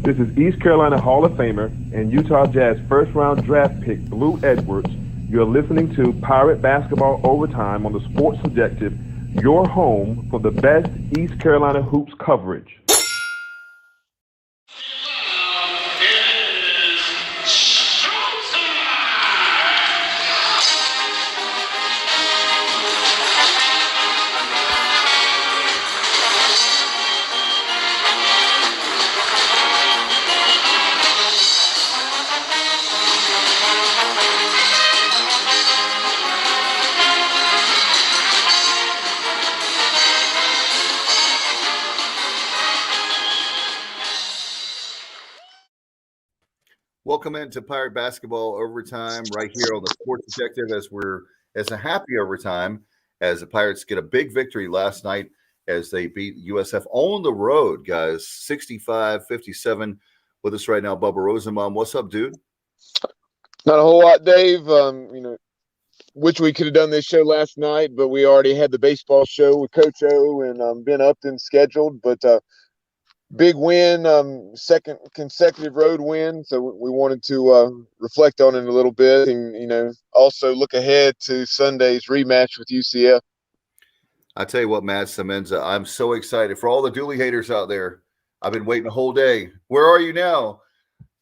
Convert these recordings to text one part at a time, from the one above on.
This is East Carolina Hall of Famer and Utah Jazz first-round draft pick Blue Edwards. You're listening to Pirate Basketball Overtime on the Sports Objective, your home for the best East Carolina hoops coverage. Welcome into Pirate Basketball Overtime right here on the Sports Objective as a happy overtime as the Pirates get a big victory last night as they beat USF on the road, guys, 65-57. With us right now, Bubba Rosenbaum. What's up, dude? Not a whole lot, Dave. Wish we could have done this show last night, but we already had the baseball show with Coach O and Ben Upton scheduled. But big win, second consecutive road win. So we wanted to reflect on it a little bit and, also look ahead to Sunday's rematch with UCF. I tell you what, Matt Semenza, I'm so excited for all the Dooley haters out there. I've been waiting a whole day. Where are you now?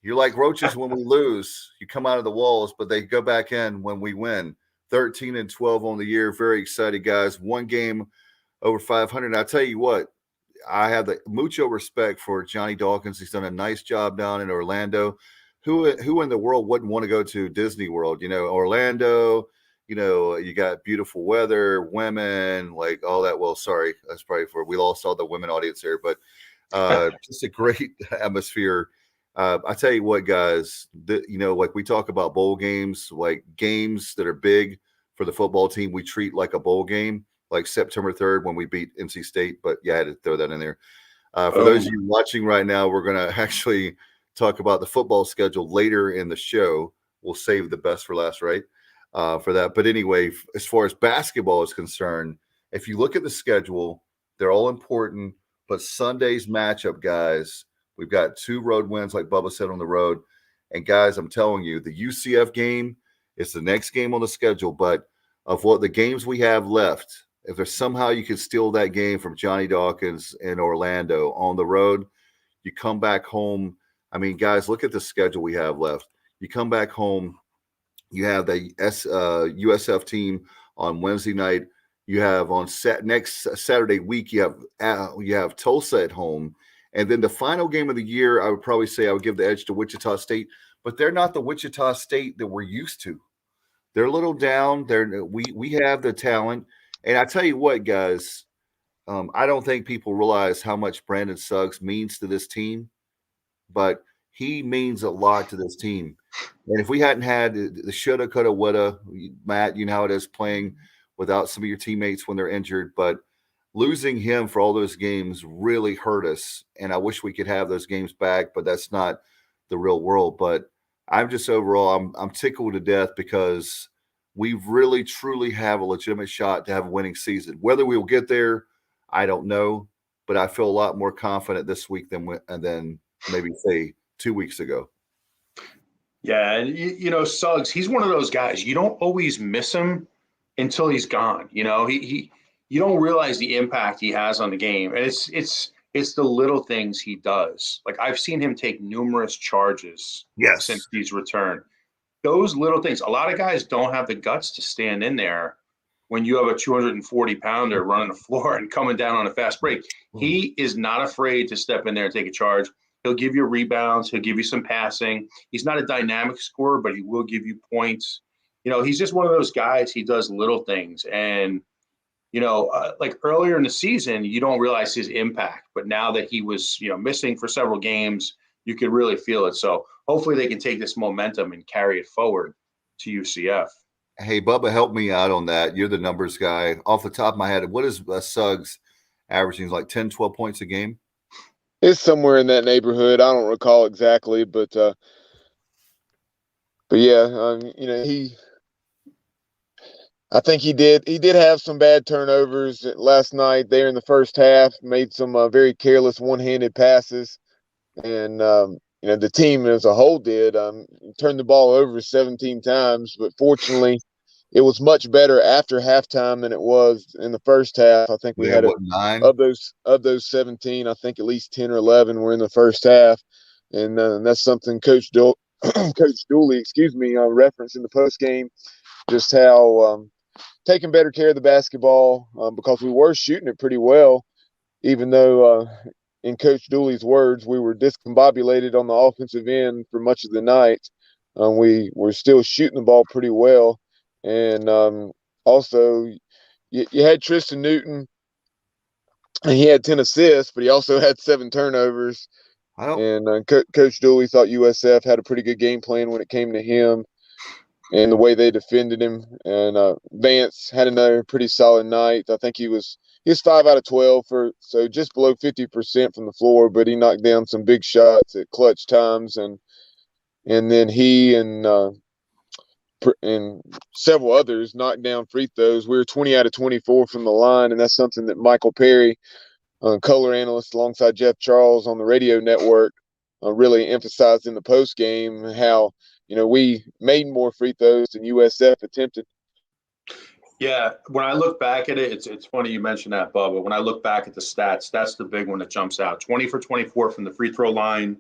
You're like roaches when we lose. You come out of the walls, but they go back in when we win. 13-12 on the year. Very excited, guys. One game over 500. I tell you what, I have the mucho respect for Johnny Dawkins. He's done a nice job down in Orlando. Who in the world wouldn't want to go to Disney World? Orlando, you got beautiful weather, women, like all that. Well, sorry, that's probably we lost all the women audience here, but just a great atmosphere. I tell you what, guys, like we talk about bowl games, like games that are big for the football team, we treat like a bowl game, like September 3rd when we beat NC State. But yeah, I had to throw that in there. For those of you watching right now, we're going to actually talk about the football schedule later in the show. We'll save the best for last, right? For that. But anyway, as far as basketball is concerned, if you look at the schedule, they're all important. But Sunday's matchup, guys, we've got 2 road wins, like Bubba said, on the road. And, guys, I'm telling you, the UCF game is the next game on the schedule. But of what the games we have left, if there's somehow you could steal that game from Johnny Dawkins in Orlando on the road, you come back home. I mean, guys, look at the schedule we have left. You come back home, you have the USF team on Wednesday night. You have on next Saturday week, you have Tulsa at home. And then the final game of the year, I would probably say I would give the edge to Wichita State, but they're not the Wichita State that we're used to. They're a little down. We have the talent. And I tell you what, guys, I don't think people realize how much Brandon Suggs means to this team, but he means a lot to this team. And if we hadn't had the shoulda, coulda, woulda, Matt, you know how it is playing without some of your teammates when they're injured, but losing him for all those games really hurt us. And I wish we could have those games back, but that's not the real world. But I'm just overall, I'm tickled to death because we really, truly have a legitimate shot to have a winning season. Whether we'll get there, I don't know, but I feel a lot more confident this week than maybe say 2 weeks ago. Yeah, and Suggs, he's one of those guys. You don't always miss him until he's gone. You don't realize the impact he has on the game, and it's the little things he does. Like I've seen him take numerous charges since he's returned. Those little things. A lot of guys don't have the guts to stand in there when you have a 240-pounder running the floor and coming down on a fast break. He is not afraid to step in there and take a charge. He'll give you rebounds. He'll give you some passing. He's not a dynamic scorer, but he will give you points. He's just one of those guys. He does little things. And, like earlier in the season, you don't realize his impact. But now that he was, missing for several games, you could really feel it. So hopefully they can take this momentum and carry it forward to UCF. Hey, Bubba, help me out on that. You're the numbers guy. Off the top of my head, what is Suggs averaging, like 10, 12 points a game? It's somewhere in that neighborhood. I don't recall exactly, but yeah, I think he did have some bad turnovers last night there in the first half, made some very careless one-handed passes. and the team as a whole did turned the ball over 17 times, but fortunately, it was much better after halftime than it was in the first half. I think we They had had what, 9? of those 17, I think at least 10 or 11 were in the first half, and that's something Coach Coach Dooley, referenced in the post game, just how taking better care of the basketball because we were shooting it pretty well, even though, in Coach Dooley's words, we were discombobulated on the offensive end for much of the night. We were still shooting the ball pretty well. And also, you had Tristan Newton, and he had 10 assists, but he also had 7 turnovers. I don't. And Coach Dooley thought USF had a pretty good game plan when it came to him and the way they defended him. And Vance had another pretty solid night. I think he was 5 out of 12 so just below 50% from the floor, but he knocked down some big shots at clutch times, and then he and several others knocked down free throws. We were 20 out of 24 from the line, and that's something that Michael Perry, color analyst alongside Jeff Charles on the radio network, really emphasized in the post game, how we made more free throws than USF attempted. Yeah, when I look back at it, it's funny you mentioned that, Bubba. When I look back at the stats, that's the big one that jumps out. 20 for 24 from the free throw line.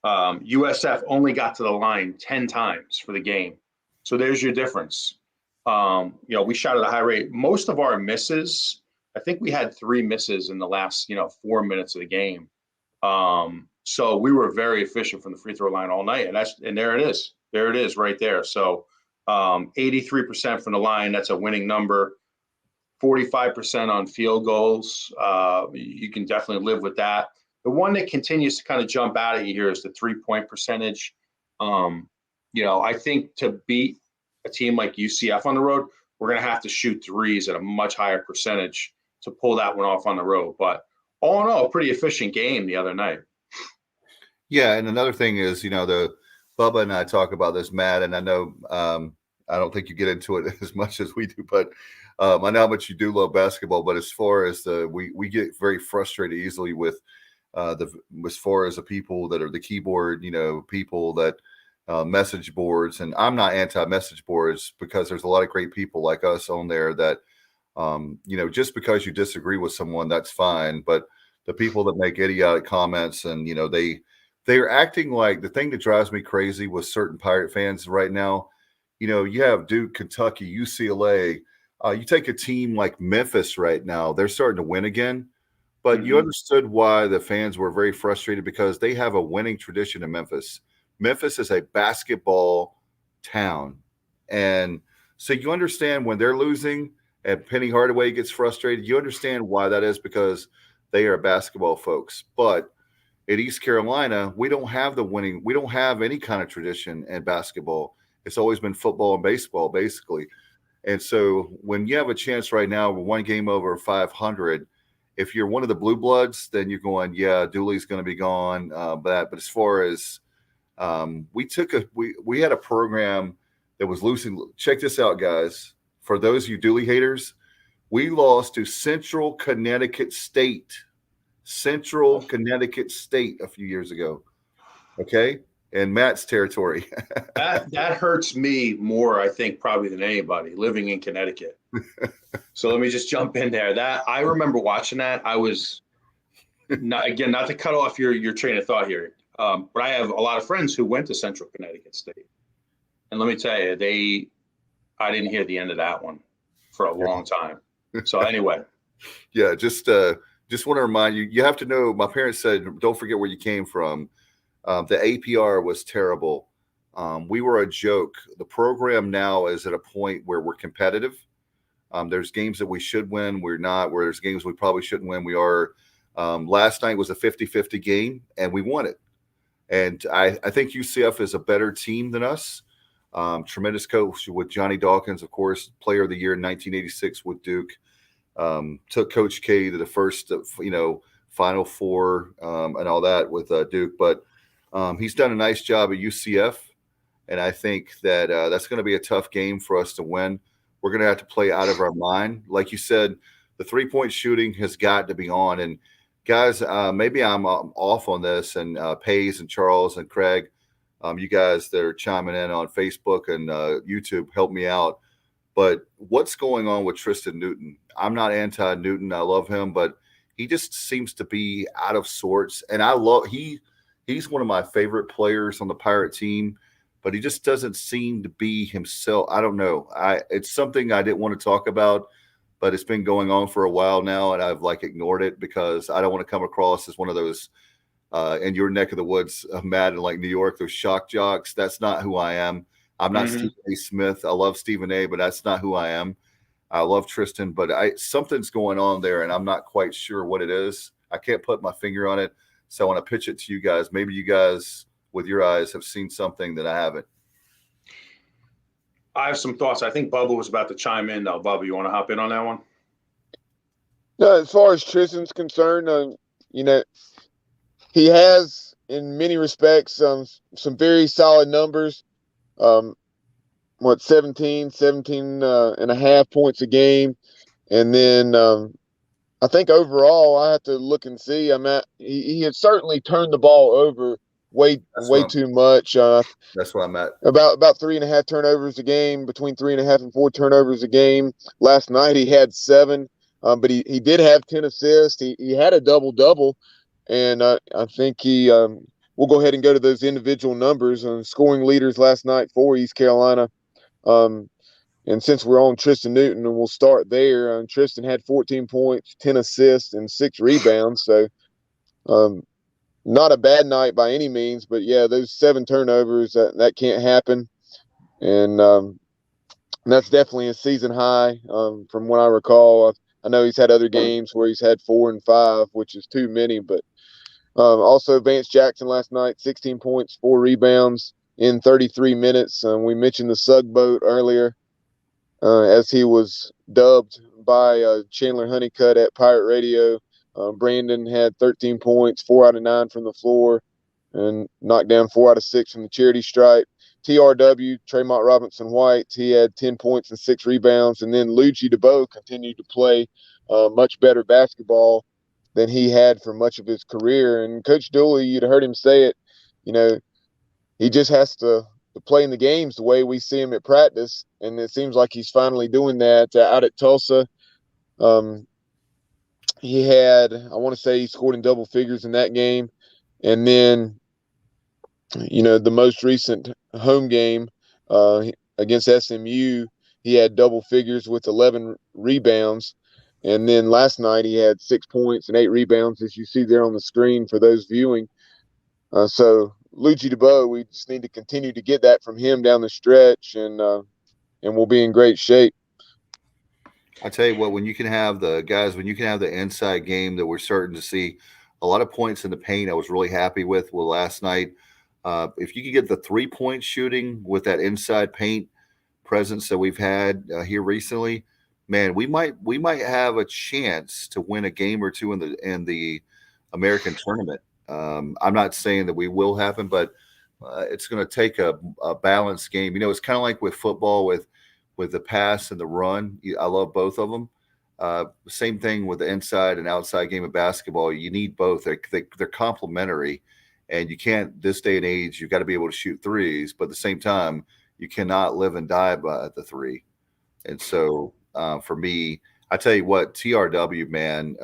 USF only got to the line 10 times for the game. So there's your difference. We shot at a high rate. Most of our misses, I think we had 3 misses in the last, 4 minutes of the game. So we were very efficient from the free throw line all night. And there it is. There it is right there. So 83% from the line, that's a winning number. 45% on field goals. You can definitely live with that. The one that continues to kind of jump out at you here is the 3-point percentage. I think to beat a team like UCF on the road, we're going to have to shoot threes at a much higher percentage to pull that one off on the road. But all in all, a pretty efficient game the other night. Yeah, and another thing is, the Bubba and I talk about this, Matt, and I know I don't think you get into it as much as we do, but I know how much you do love basketball. But as far as we get very frustrated easily with as far as the people that are the keyboard, people that message boards, and I'm not anti-message boards because there's a lot of great people like us on there that, just because you disagree with someone, that's fine. But the people that make idiotic comments and, they're acting like the thing that drives me crazy with certain Pirate fans right now, you have Duke, Kentucky, UCLA. You take a team like Memphis right now, they're starting to win again. But you understood why the fans were very frustrated because they have a winning tradition in Memphis. Memphis is a basketball town. And so you understand when they're losing and Penny Hardaway gets frustrated, you understand why that is, because they are basketball folks. But at East Carolina, we don't have any kind of tradition in basketball. It's always been football and baseball, basically. And so when you have a chance right now, with one game over 500, if you're one of the blue bloods, then you're going, yeah, Dooley's going to be gone. But as far as we had a program that was losing. Check this out, guys. For those of you Dooley haters, we lost to Central Connecticut State a few years ago. Okay. In Matt's territory. that hurts me more, I think, probably than anybody living in Connecticut. So let me just jump in there. That I remember watching that. I was not to cut off your train of thought here. But I have a lot of friends who went to Central Connecticut State. And let me tell you, I didn't hear the end of that one for a long time. So anyway. Yeah, just want to remind you, you have to know, my parents said, don't forget where you came from. The APR was terrible. We were a joke. The program now is at a point where we're competitive. There's games that we should win. We're not. Where there's games we probably shouldn't win. We are. Last night was a 50-50 game, and we won it. And I think UCF is a better team than us. Tremendous coach with Johnny Dawkins, of course, player of the year in 1986 with Duke. Took Coach K to the first, Final Four and all that with Duke. But he's done a nice job at UCF. And I think that that's going to be a tough game for us to win. We're going to have to play out of our mind. Like you said, the 3-point shooting has got to be on. And Guys, maybe I'm off on this, and Pays and Charles and Craig, you guys that are chiming in on Facebook and YouTube, help me out. But what's going on with Tristan Newton? I'm not anti-Newton. I love him, but he just seems to be out of sorts. And he's one of my favorite players on the Pirate team, but he just doesn't seem to be himself. I don't know. It's something I didn't want to talk about, but it's been going on for a while now, and I've like ignored it because I don't want to come across as one of those in your neck of the woods, Matt, in like New York, those shock jocks. That's not who I am. I'm not Stephen A. Smith. I love Stephen A., but that's not who I am. I love Tristan, but something's going on there, and I'm not quite sure what it is. I can't put my finger on it, so I want to pitch it to you guys. Maybe you guys, with your eyes, have seen something that I haven't. I have some thoughts. I think Bubba was about to chime in, though. Bubba, you want to hop in on that one? No, as far as Tristan's concerned, he has, in many respects, some very solid numbers. 17 and a half points a game. And then I think overall, I have to look and see. He had certainly turned the ball over way too much. That's where I'm at. About 3.5 turnovers a game, between 3.5 and 4 turnovers a game. Last night he had 7, but he did have 10 assists. He had a double-double, and I think we'll go ahead and go to those individual numbers. Scoring leaders last night for East Carolina. And since we're on Tristan Newton, and we'll start there, Tristan had 14 points, 10 assists, and 6 rebounds. So not a bad night by any means, but yeah, those 7 turnovers, that can't happen. And that's definitely a season high from what I recall. I know he's had other games where he's had 4 and 5, which is too many, but also Vance Jackson last night, 16 points, 4 rebounds in 33 minutes. We mentioned the Sugg boat earlier, as he was dubbed by Chandler Honeycutt at Pirate Radio. Brandon had 13 points, 4 out of 9 from the floor, and knocked down 4 out of 6 from the charity stripe. TRW, Tremont Robinson-White, he had 10 points and 6 rebounds. And then Luigi DeBow continued to play much better basketball than he had for much of his career. And Coach Dooley, you'd heard him say it, he just has to play in the games the way we see him at practice. And it seems like he's finally doing that out at Tulsa. He had, I want to say he scored in double figures in that game. And then, the most recent home game against SMU, he had double figures with 11 rebounds. And then last night he had 6 points and 8 rebounds, as you see there on the screen for those viewing. So Luigi DeBow, we just need to continue to get that from him down the stretch, and we'll be in great shape. I tell you what, when you can have the inside game that we're starting to see a lot of points in the paint, I was really happy with last night. If you could get the 3-point shooting with that inside paint presence that we've had here recently, man, we might have a chance to win a game or two in the American tournament. I'm not saying that we will happen, but it's going to take a balanced game. It's kind of like with football with the pass and the run. I love both of them. Same thing with the inside and outside game of basketball. You need both. They're complementary, and you can't, this day and age, you've got to be able to shoot threes, but at the same time, you cannot live and die by the 3. And so for me, I tell you what, TRW, man,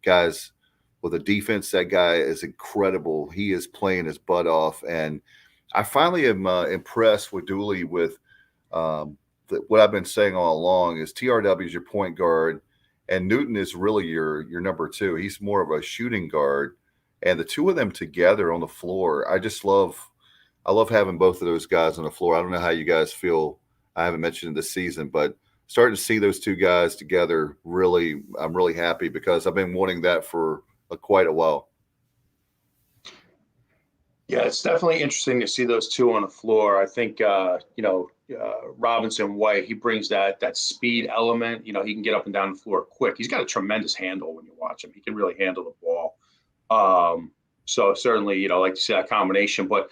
guys, with the defense, that guy is incredible. He is playing his butt off, and I finally am impressed with Dooley with what I've been saying all along is TRW is your point guard, and Newton is really your number 2. He's more of a shooting guard, and the two of them together on the floor, I love having both of those guys on the floor. I don't know how you guys feel. I haven't mentioned it this season, but starting to see those two guys together, really, I'm really happy because I've been wanting that for quite a while. Yeah, it's definitely interesting to see those two on the floor. I think, Robinson White, he brings that speed element. He can get up and down the floor quick. He's got a tremendous handle when you watch him. He can really handle the ball. So certainly, like to see that combination. But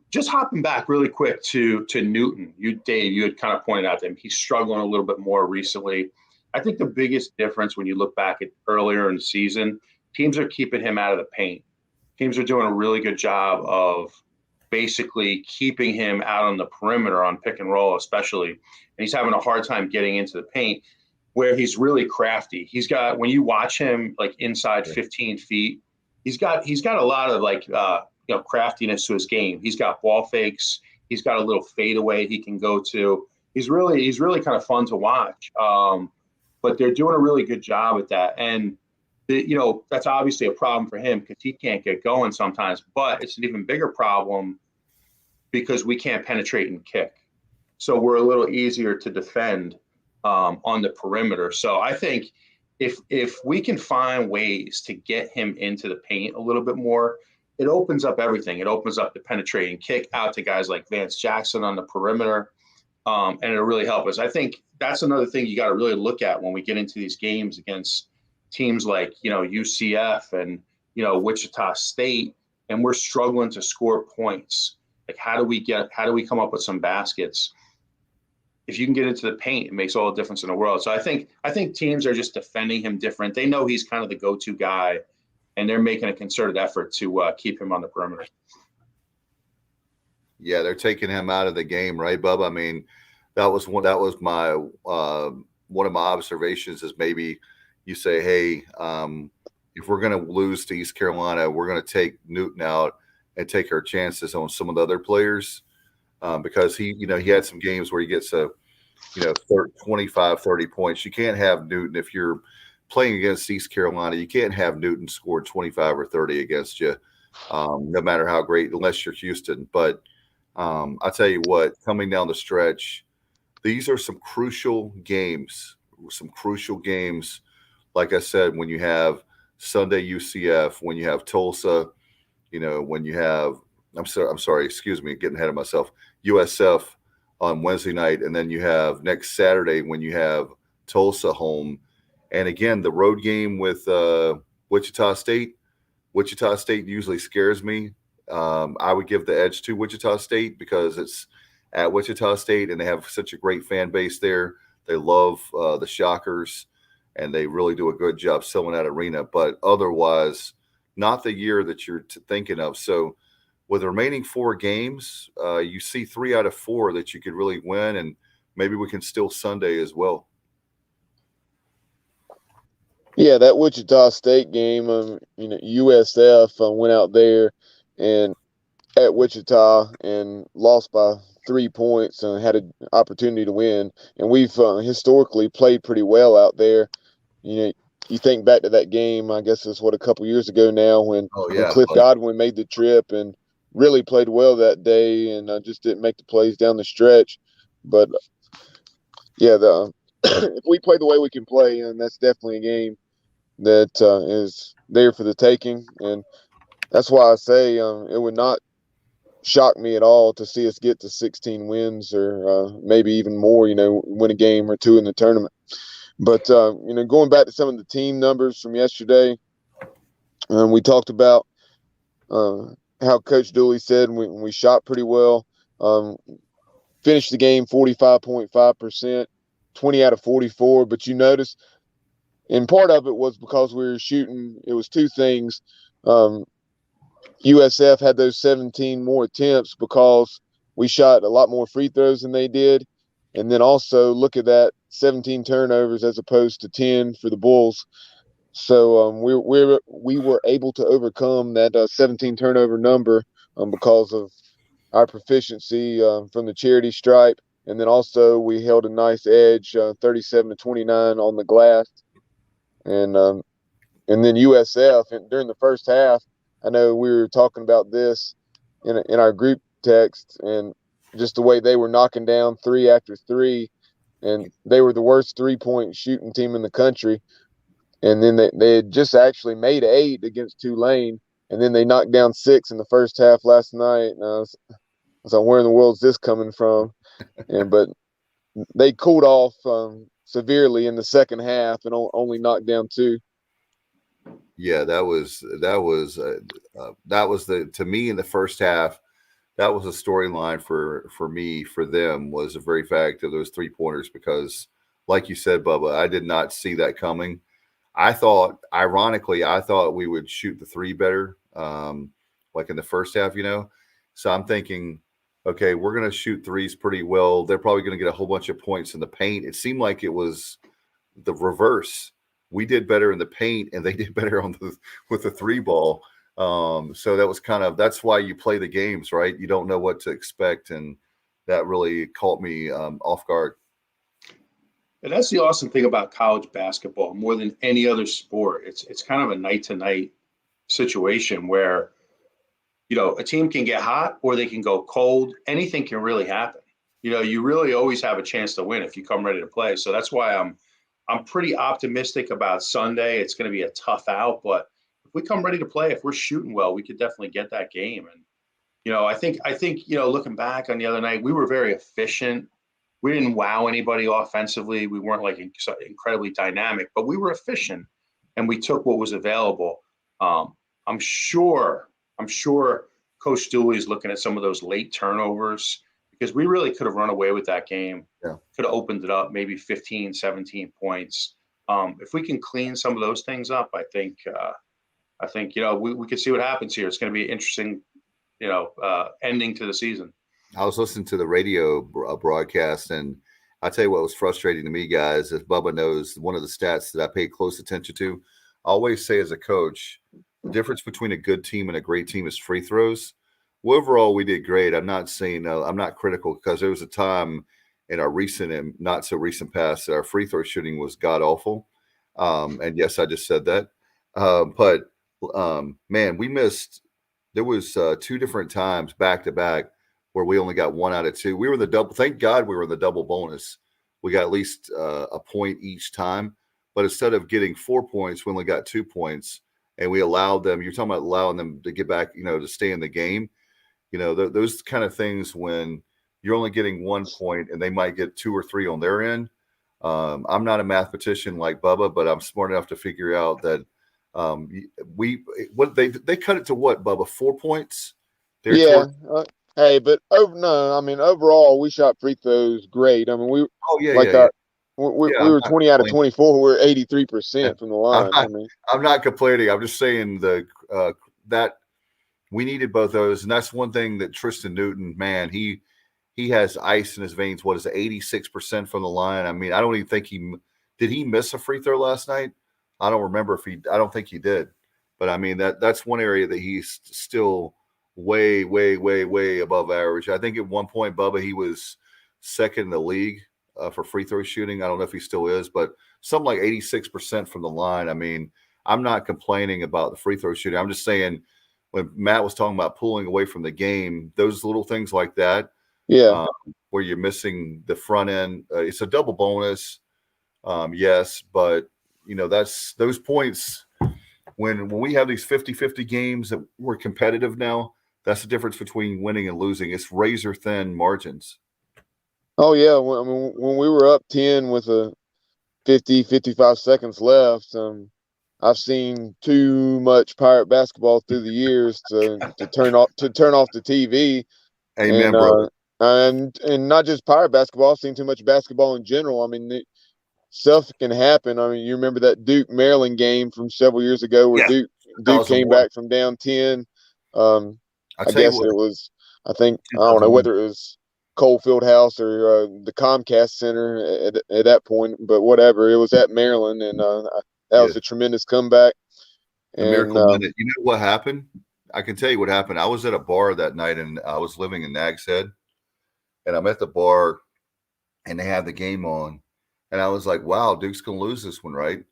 just hopping back really quick to Newton, Dave, you had kind of pointed out that he's struggling a little bit more recently. I think the biggest difference when you look back at earlier in the season teams are keeping him out of the paint. Teams are doing a really good job of basically keeping him out on the perimeter on pick and roll, especially. And he's having a hard time getting into the paint, where he's really crafty. He's got, when you watch him like inside 15 feet, he's got a lot of like craftiness to his game. He's got ball fakes. He's got a little fadeaway he can go to. He's really kind of fun to watch. But they're doing a really good job at that. And that's obviously a problem for him because he can't get going sometimes. But it's an even bigger problem because we can't penetrate and kick. So we're a little easier to defend on the perimeter. So I think if we can find ways to get him into the paint a little bit more, it opens up everything. It opens up the penetrating kick out to guys like Vance Jackson on the perimeter, and it'll really help us. I think that's another thing you got to really look at when we get into these games against teams like UCF and Wichita State, and we're struggling to score points. Like how do we come up with some baskets? If you can get into the paint, it makes all the difference in the world. So I think teams are just defending him different. They know he's kind of the go-to guy, and they're making a concerted effort to keep him on the perimeter. Yeah, they're taking him out of the game, right, Bub? I mean, that was my one of my observations is maybe you say, hey, if we're going to lose to East Carolina, we're going to take Newton out and take our chances on some of the other players. Because he had some games where he gets 25, 30 points. You can't have Newton if you're playing against East Carolina. You can't have Newton score 25 or 30 against you, no matter how great, unless you're Houston. But I tell you what, coming down the stretch, these are some crucial games. Like I said, when you have Sunday UCF, when you have Tulsa, when you have I'm sorry, excuse me, getting ahead of myself. USF on Wednesday night, and then you have next Saturday when you have Tulsa home. And again, the road game with Wichita State. Wichita State usually scares me. I would give the edge to Wichita State because it's at Wichita State, and they have such a great fan base there. They love the Shockers, and they really do a good job selling that arena. But otherwise, not the year that you're thinking of. So with the remaining 4 games, you see 3 out of 4 that you could really win, and maybe we can steal Sunday as well. Yeah, that Wichita State game, USF went out there and at Wichita and lost by 3 points and had an opportunity to win. And we've historically played pretty well out there. You think back to that game, I guess it's a couple years ago now when Cliff Godwin made the trip and really played well that day, and just didn't make the plays down the stretch. But if we play the way we can play, and that's definitely a game that is there for the taking. And that's why I say it would not shock me at all to see us get to 16 wins or maybe even more, win a game or 2 in the tournament. But, going back to some of the team numbers from yesterday, we talked about how Coach Dooley said we shot pretty well. Finished the game 45.5%, 20 out of 44. But you notice, and part of it was because we were shooting, it was 2 things. USF had those 17 more attempts because we shot a lot more free throws than they did. And then also look at that, 17 turnovers as opposed to 10 for the Bulls. So we were able to overcome that 17 turnover number because of our proficiency from the charity stripe. And then also we held a nice edge, 37-29 on the glass. And then USF, and during the first half, I know we were talking about this in our group text, and just the way they were knocking down 3 after 3, and they were the worst 3-point shooting team in the country. And then they had just actually made 8 against Tulane, and then they knocked down 6 in the first half last night. And I was like, where in the world is this coming from? But they cooled off severely in the second half and only knocked down 2. Yeah, that was to me in the first half. That was a storyline for them was the very fact of those 3-pointers, because like you said, Bubba, I did not see that coming. ironically, I thought we would shoot the three better, like in the first half, So I'm thinking, okay, we're going to shoot threes pretty well. They're probably going to get a whole bunch of points in the paint. It seemed like it was the reverse. We did better in the paint, and they did better with the three ball. So that's why you play the games, right? You don't know what to expect, and that really caught me off guard. And that's the awesome thing about college basketball, more than any other sport. It's kind of a night to night situation where, a team can get hot or they can go cold. Anything can really happen. You really always have a chance to win if you come ready to play. So that's why I'm pretty optimistic about Sunday. It's going to be a tough out, but if we come ready to play, if we're shooting well, we could definitely get that game. And I think looking back on the other night, we were very efficient. We didn't wow anybody offensively. We weren't like incredibly dynamic, but we were efficient, and we took what was available. I'm sure Coach Dooley is looking at some of those late turnovers, because we really could have run away with that game. Yeah. Could have opened it up, maybe 15, 17 points. If we can clean some of those things up, I think we could see what happens here. It's going to be an interesting, ending to the season. I was listening to the radio broadcast, and I tell you what was frustrating to me, guys, as Bubba knows, one of the stats that I pay close attention to, I always say as a coach, the difference between a good team and a great team is free throws. Well, overall, we did great. I'm not saying I'm not critical, because there was a time in our recent and not so recent past that our free throw shooting was god awful. And yes, I just said that. But man, we missed. There was 2 different times back to back where we only got 1 out of 2. We were in the double. Thank God we were in the double bonus. We got at least a point each time. But instead of getting 4 points, we only got 2 points, and we allowed them. You're talking about allowing them to get back, to stay in the game. Those kind of things when you're only getting 1 point and they might get 2 or 3 on their end. I'm not a mathematician like Bubba, but I'm smart enough to figure out that they cut it to what, Bubba, 4 points? Hey, but overall, we shot free throws great. I mean, we were 20 out of 24. We're 83% from the line. I'm not complaining. I'm just saying that we needed both those, and that's one thing that Tristan Newton, man, he has ice in his veins. What is it, 86% from the line? I mean, I don't even think did he miss a free throw last night? I don't remember I don't think he did. But I mean, that's one area that he's still way, way, way, way above average. I think at one point, Bubba, he was second in the league for free throw shooting. I don't know if he still is, but something like 86% from the line. I mean, I'm not complaining about the free throw shooting. I'm just saying, when Matt was talking about pulling away from the game, those little things like that, where you're missing the front end, it's a double bonus, yes, but that's those points. When we have these 50-50 games that we're competitive now, that's the difference between winning and losing. It's razor thin margins. Oh yeah, when we were up 10 with 55 seconds left, I've seen too much Pirate basketball through the years to turn off the TV. Amen, brother. And not just Pirate basketball. I've seen too much basketball in general. I mean, stuff can happen. I mean, you remember that Duke Maryland game from several years ago where Duke came back from down 10. I guess it was. I don't know whether it was Cole Fieldhouse or the Comcast Center at that point, but whatever. It was at Maryland, and that was a tremendous comeback. The miracle minute. You know what happened? I can tell you what happened. I was at a bar that night, and I was living in Nags Head, and I'm at the bar, and they had the game on, and I was like, "Wow, Duke's gonna lose this one, right?"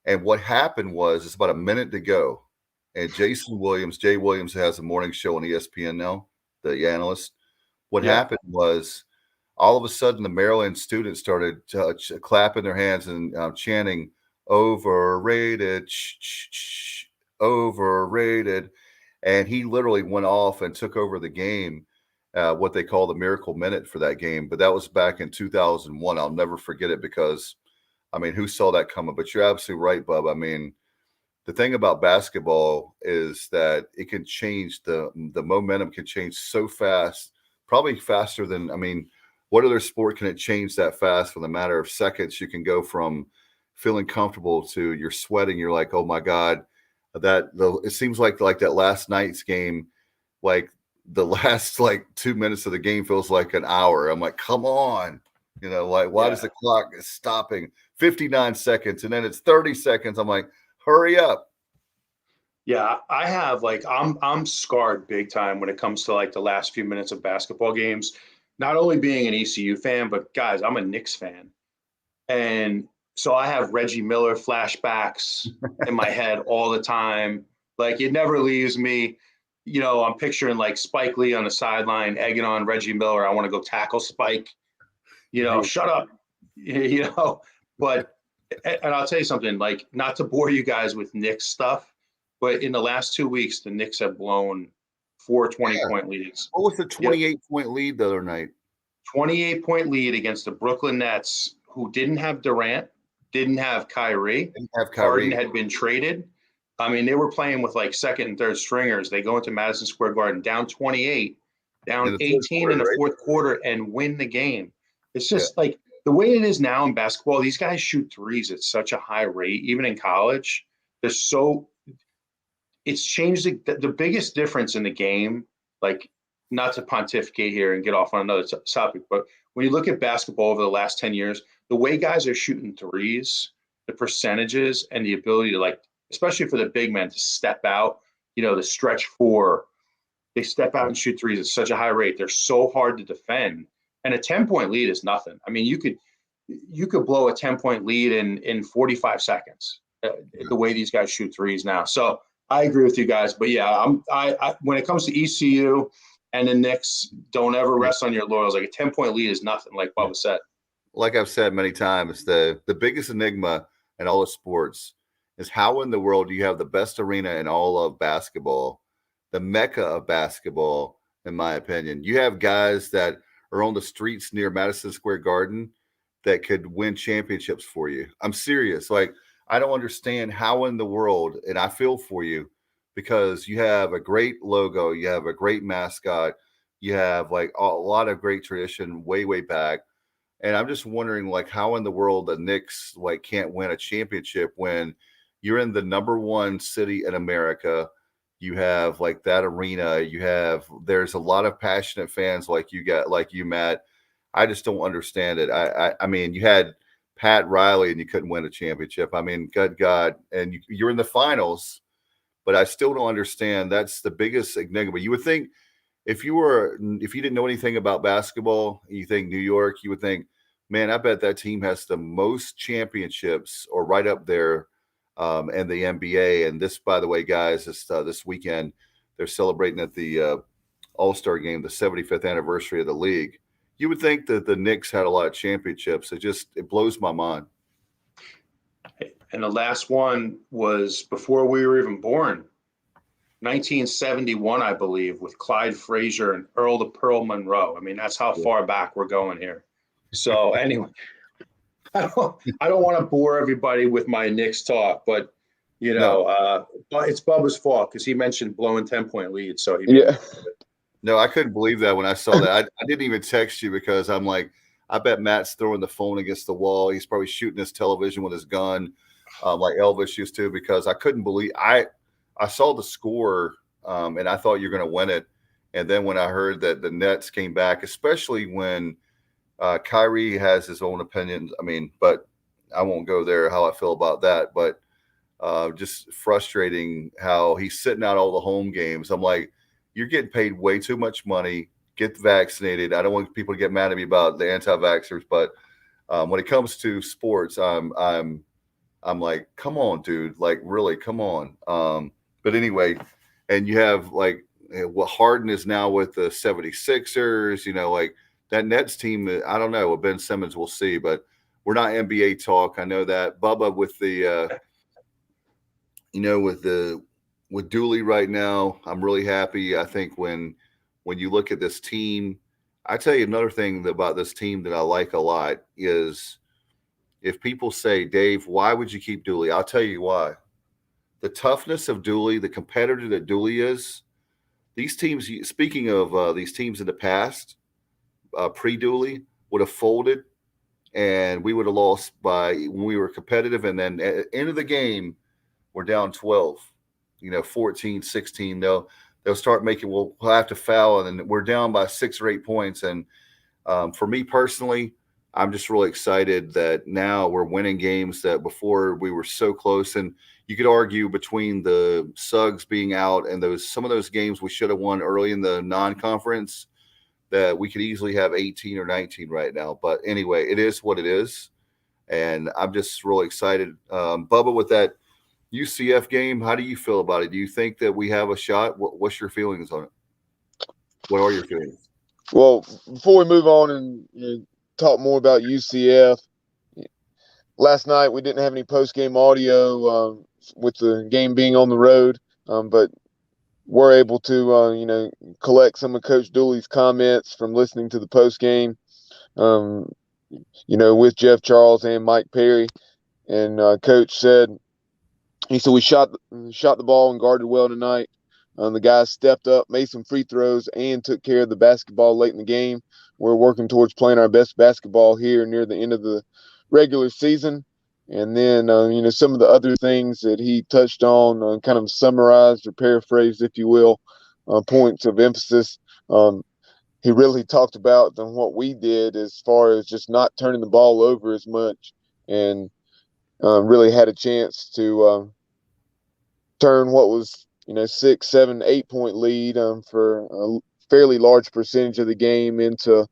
And what happened was, it's about a minute to go, and Jay Williams has a morning show on ESPN now, the analyst. What happened was, all of a sudden, the Maryland students started clapping their hands and chanting, "Overrated, overrated." And he literally went off and took over the game, what they call the miracle minute for that game. But that was back in 2001. I'll never forget it because, I mean, who saw that coming? But you're absolutely right, Bub. I mean, the thing about basketball is that it can change, the momentum can change so fast, probably faster than, I mean, what other sport can it change that fast? For the matter of seconds, you can go from feeling comfortable to you're sweating. You're like, oh my God, it seems like that last night's game, like the last like 2 minutes of the game feels like an hour. I'm like, come on. Like why does the clock is stopping 59 seconds and then it's 30 seconds? I'm like, hurry up. Yeah, I have like I'm scarred big time when it comes to like the last few minutes of basketball games. Not only being an ECU fan, but guys, I'm a Knicks fan. And so I have Reggie Miller flashbacks in my head all the time. Like it never leaves me. I'm picturing like Spike Lee on the sideline egging on Reggie Miller. I want to go tackle Spike. Shut up. But and I'll tell you something, like not to bore you guys with Knicks stuff, but in the last 2 weeks, the Knicks have blown 4 20-point leads. What was the 28-point lead the other night? 28-point lead against the Brooklyn Nets, who didn't have Durant, didn't have Kyrie. Harden had been traded. I mean, they were playing with like second and third stringers. They go into Madison Square Garden down 28, down 18 in the fourth quarter, and win the game. It's just like the way it is now in basketball, these guys shoot threes at such a high rate, even in college. It's changed the biggest difference in the game, like not to pontificate here and get off on another topic, but when you look at basketball over the last 10 years, the way guys are shooting threes, the percentages and the ability to like, especially for the big men to step out, the stretch four, they step out and shoot threes at such a high rate. They're so hard to defend. And a 10-point lead is nothing. I mean, you could blow a 10-point lead in 45 seconds, the way these guys shoot threes now. So I agree with you guys, but yeah, I when it comes to ECU and the Knicks, don't ever rest on your laurels. Like a 10-point lead is nothing, like Bubba said. Like I've said many times, the biggest enigma in all of sports is how in the world do you have the best arena in all of basketball, the mecca of basketball, in my opinion. You have guys that are on the streets near Madison Square Garden that could win championships for you. I'm serious. Like, I don't understand how in the world, and I feel for you because you have a great logo, you have a great mascot, you have like a lot of great tradition way, way back. And I'm just wondering, like, how in the world the Knicks like can't win a championship when you're in the number one city in America. You have like that arena. There's a lot of passionate fans like you, Matt. I just don't understand it. I mean, you had Pat Riley and you couldn't win a championship. I mean, good God. And you're in the finals, but I still don't understand. That's the biggest enigma. You would think if you didn't know anything about basketball, you think New York, you would think, man, I bet that team has the most championships or right up there in the NBA. And this, by the way, guys, this weekend, they're celebrating at the All-Star game, the 75th anniversary of the league. You would think that the Knicks had a lot of championships. It blows my mind. And the last one was before we were even born, 1971, I believe, with Clyde Frazier and Earl the Pearl Monroe. I mean, that's how far back we're going here. So anyway, I don't want to bore everybody with my Knicks talk, but but it's Bubba's fault because he mentioned blowing 10-point leads. So No, I couldn't believe that when I saw that. I didn't even text you because I'm like, I bet Matt's throwing the phone against the wall. He's probably shooting his television with his gun, like Elvis used to, because I couldn't believe I saw the score and I thought you're going to win it. And then when I heard that the Nets came back, especially when Kyrie has his own opinions. I mean, but I won't go there how I feel about that. But just frustrating how he's sitting out all the home games. I'm like, you're getting paid way too much money. Get vaccinated. I don't want people to get mad at me about the anti-vaxxers, but when it comes to sports, I'm like, come on, dude. Like, really, come on. But anyway, and you have like what Harden is now with the 76ers, like that Nets team. I don't know. Ben Simmons, we'll see, but we're not NBA talk. I know that. Bubba with the, with Dooley right now, I'm really happy. I think when you look at this team, I tell you another thing about this team that I like a lot is if people say, Dave, why would you keep Dooley? I'll tell you why. The toughness of Dooley, the competitor that Dooley is, these teams, speaking of these teams in the past, pre-Dooley, would have folded and we would have lost by when we were competitive. And then at the end of the game, we're down 12, 14, 16. They'll start making, we'll have to foul, and then we're down by 6 or 8 points. And for me personally, I'm just really excited that now we're winning games that before we were so close. And you could argue between the Suggs being out and some of those games we should have won early in the non-conference, that we could easily have 18 or 19 right now. But anyway, it is what it is. And I'm just really excited. Bubba, with that UCF game, how do you feel about it? Do you think that we have a shot? What's your feelings on it? What are your feelings? Well, before we move on and talk more about UCF, last night we didn't have any post-game audio with the game being on the road, but we're able to, collect some of Coach Dooley's comments from listening to the post-game, with Jeff Charles and Mike Perry. And Coach said, he said, we shot the ball and guarded well tonight. The guys stepped up, made some free throws, and took care of the basketball late in the game. We're working towards playing our best basketball here near the end of the regular season. And then, some of the other things that he touched on, kind of summarized or paraphrased, if you will, points of emphasis. He really talked about what we did as far as just not turning the ball over as much, and really had a chance to turn what was 6, 7, 8 point lead for a fairly large percentage of the game into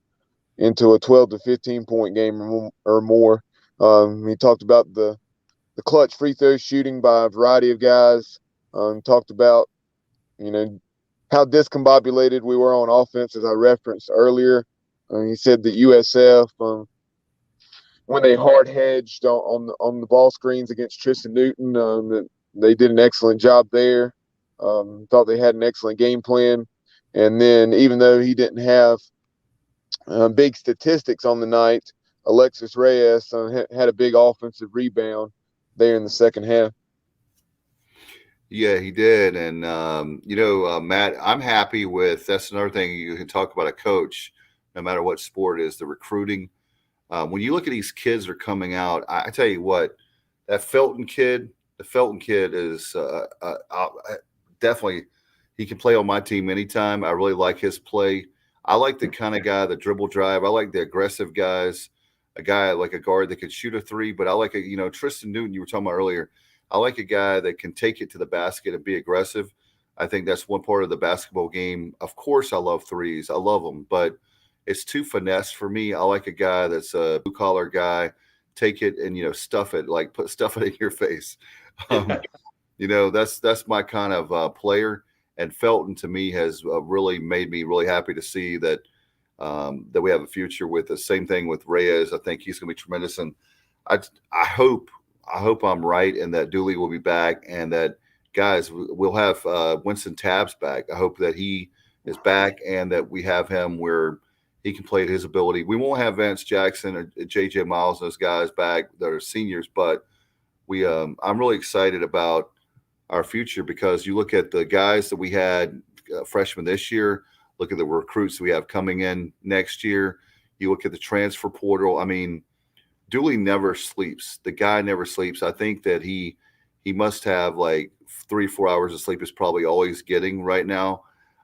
a 12 to 15 point game or more. He talked about the clutch free throw shooting by a variety of guys. Talked about how discombobulated we were on offense, as I referenced earlier. He said that USF, when they hard hedged on the ball screens against Tristan Newton, that they did an excellent job there. Thought they had an excellent game plan. And then even though he didn't have big statistics on the night, Alexis Reyes had a big offensive rebound there in the second half. Yeah, he did. And, Matt, I'm happy with – that's another thing you can talk about a coach, no matter what sport it is, the recruiting. When you look at these kids that are coming out, I tell you what, that Felton kid is definitely – he can play on my team anytime. I really like his play. I like the kind of guy, the dribble drive. I like the aggressive guys, a guy like a guard that can shoot a three. But I like Tristan Newton, you were talking about earlier. I like a guy that can take it to the basket and be aggressive. I think that's one part of the basketball game. Of course, I love threes. I love them, but it's too finesse for me. I like a guy that's a blue-collar guy. Take it and, stuff it, like stuff it in your face. That's my kind of player. And Felton, to me, has really made me really happy to see that that we have a future with. The same thing with Reyes. I think he's going to be tremendous. And I hope I'm right, and that Dooley will be back, and that, guys, we'll have Winston Tabbs back. I hope that he is back and that we have him where he can play at his ability. We won't have Vance Jackson or J.J. Miles and those guys back that are seniors, but I'm really excited about our future, because you look at the guys that we had freshmen this year, look at the recruits we have coming in next year. You look at the transfer portal. I mean, Dooley never sleeps. The guy never sleeps. I think that he must have like 3-4 hours of sleep is probably all he's getting right now.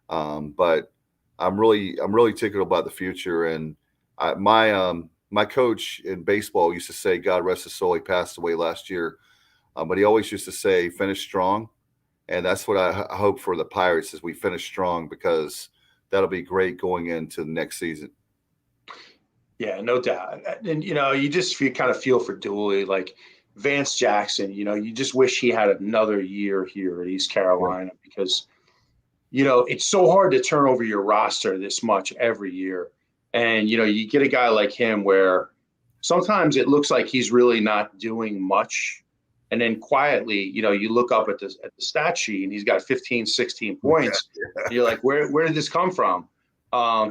But I'm really tickled about the future. And my coach in baseball used to say, God rest his soul, he passed away last year. But he always used to say, finish strong. And that's what I hope for the Pirates, is we finish strong, because that'll be great going into the next season. Yeah, no doubt. And, you just kind of feel for Dooley, like Vance Jackson, you just wish he had another year here at East Carolina, because, it's so hard to turn over your roster this much every year. And, you get a guy like him where sometimes it looks like he's really not doing much. And then quietly, you look up at the stat sheet and he's got 15, 16 points. And you're like, where did this come from?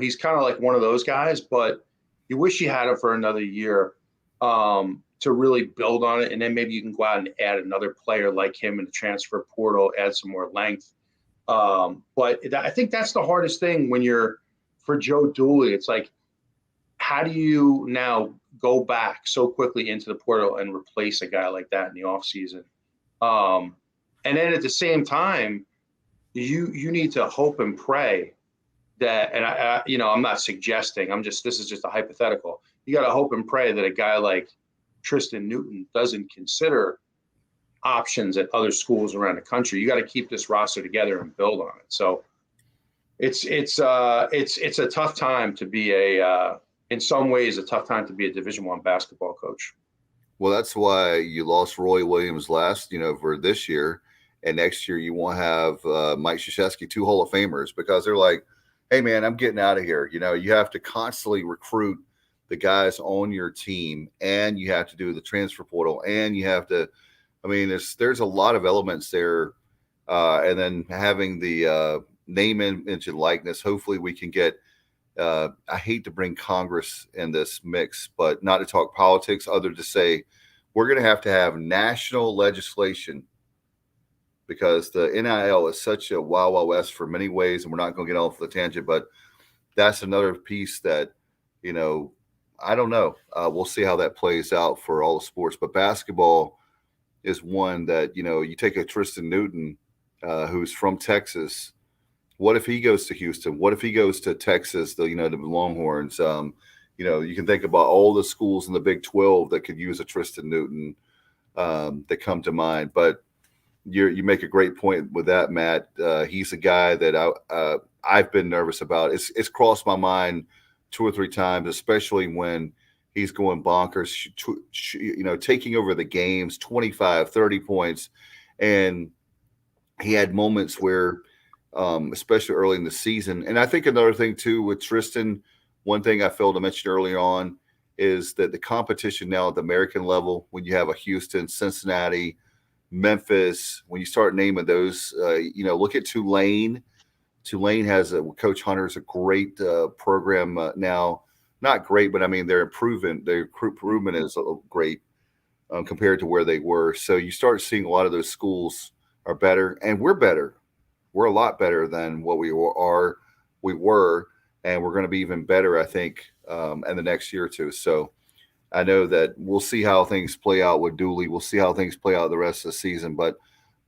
He's kind of like one of those guys, but you wish you had him for another year to really build on it. And then maybe you can go out and add another player like him in the transfer portal, add some more length. But I think that's the hardest thing when you're for Joe Dooley. It's like how do you now go back so quickly into the portal and replace a guy like that in the offseason? And then at the same time, you need to hope and pray that, and I'm not suggesting, this is just a hypothetical. You got to hope and pray that a guy like Tristan Newton doesn't consider options at other schools around the country. You got to keep this roster together and build on it. So it's a tough time to be in some ways, a tough time to be a Division I basketball coach. Well, that's why you lost Roy Williams for this year. And next year you won't have Mike Krzyzewski, 2 Hall of Famers, because they're like, hey, man, I'm getting out of here. You have to constantly recruit the guys on your team, and you have to do the transfer portal, and you have to – there's a lot of elements there. And then having the name, image, and likeness, hopefully we can get I hate to bring Congress in this mix, but not to talk politics, other to say we're going to have national legislation, because the NIL is such a wild, wild west for many ways, and we're not going to get off the tangent, but that's another piece that, I don't know. We'll see how that plays out for all the sports, but basketball is one that, you take a Tristan Newton, who's from Texas. What if he goes to Houston? What if he goes to Texas, the Longhorns? You can think about all the schools in the Big 12 that could use a Tristan Newton that come to mind. But you make a great point with that, Matt. He's a guy that I've been nervous about. It's crossed my mind 2 or 3 times, especially when he's going bonkers, taking over the games, 25, 30 points. And he had moments where, especially early in the season. And I think another thing too with Tristan, one thing I failed to mention early on is that the competition now at the American level, when you have a Houston, Cincinnati, Memphis, when you start naming those, look at Tulane. Tulane has Coach Hunter's a great program now. Not great, but they're improving. Their improvement is great compared to where they were. So you start seeing a lot of those schools are better, and we're better. We're a lot better than what we were, and we're going to be even better, I think, in the next year or two. So I know that we'll see how things play out with Dooley. We'll see how things play out the rest of the season. But,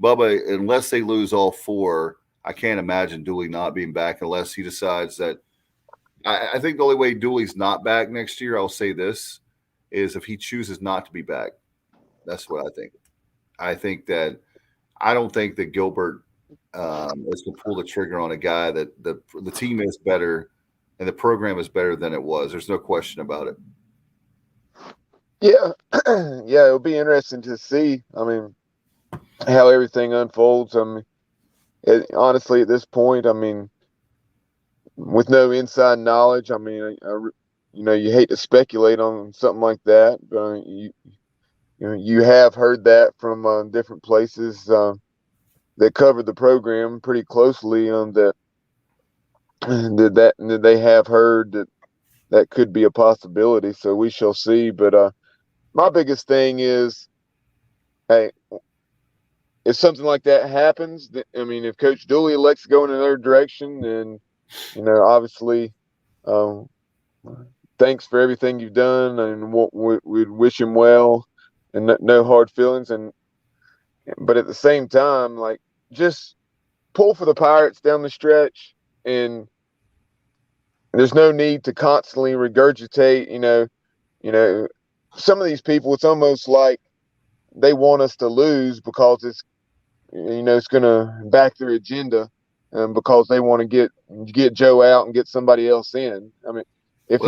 Bubba, unless they lose all 4, I can't imagine Dooley not being back unless he decides that – I think the only way Dooley's not back next year, I'll say this, is if he chooses not to be back. That's what I think. I don't think that Gilbert is going to pull the trigger on a guy that the team is better and the program is better than it was. There's no question about it. Yeah. Yeah, it'll be interesting to see, how everything unfolds. Honestly, at this point, with no inside knowledge, you hate to speculate on something like that, but you have heard that from different places that cover the program pretty closely, that they have heard that could be a possibility. So we shall see. But my biggest thing is, hey, if something like that happens, if Coach Dooley elects to go in another direction, then obviously, thanks for everything you've done, and we'd wish him well, and no hard feelings. But at the same time, just pull for the Pirates down the stretch, and there's no need to constantly regurgitate. Some of these people, it's almost like they want us to lose because it's going to back their agenda, because they want to get Joe out and get somebody else in. If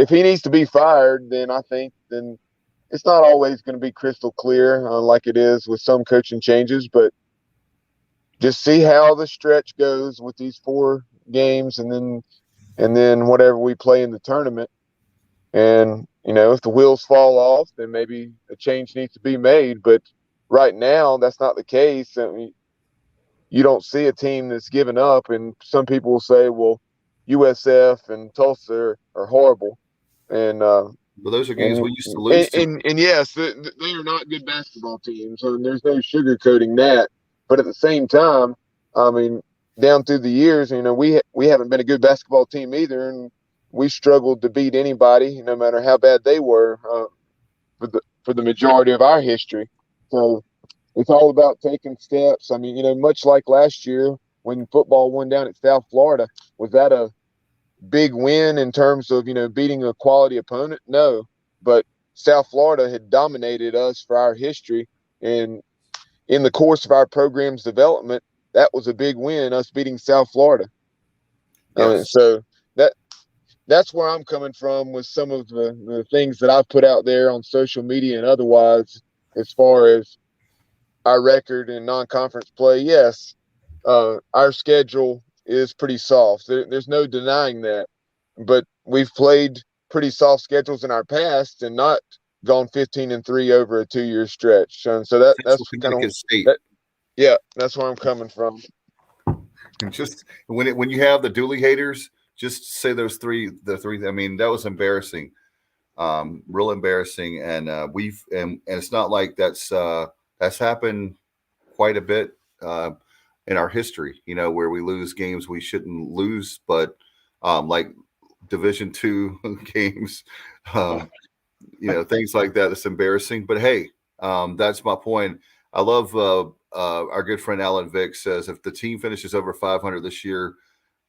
he needs to be fired, then I think it's not always going to be crystal clear, like it is with some coaching changes, but just see how the stretch goes with these 4 games, and then whatever we play in the tournament. And, if the wheels fall off, then maybe a change needs to be made. But right now, that's not the case. You don't see a team that's given up. And some people will say, well, USF and Tulsa are horrible. And well, those are games we used to lose to. And yes, they are not good basketball teams. There's no sugarcoating that. But at the same time, down through the years, we haven't been a good basketball team either, and we struggled to beat anybody, no matter how bad they were, for the majority of our history. So it's all about taking steps. I mean, much like last year when football won down at South Florida, was that a big win in terms of, beating a quality opponent? No, but South Florida had dominated us for our history. And in the course of our program's development, that was a big win, us beating South Florida. Yes. So that's where I'm coming from with some of the things that I've put out there on social media and otherwise, as far as our record in non-conference play. Yes, our schedule is pretty soft. There's no denying that, but we've played pretty soft schedules in our past and not gone 15-3 over a 2-year stretch. And so that's Central kind of Connecticut State. yeah, that's where I'm coming from. And just when you have the Dooley haters, just say the three. I mean, that was embarrassing, real embarrassing. And and it's not like that's happened quite a bit in our history, where we lose games we shouldn't lose, but like Division II games, things like that. It's embarrassing, but hey, that's my point. I love our good friend Alan Vick says if the team finishes over 500 this year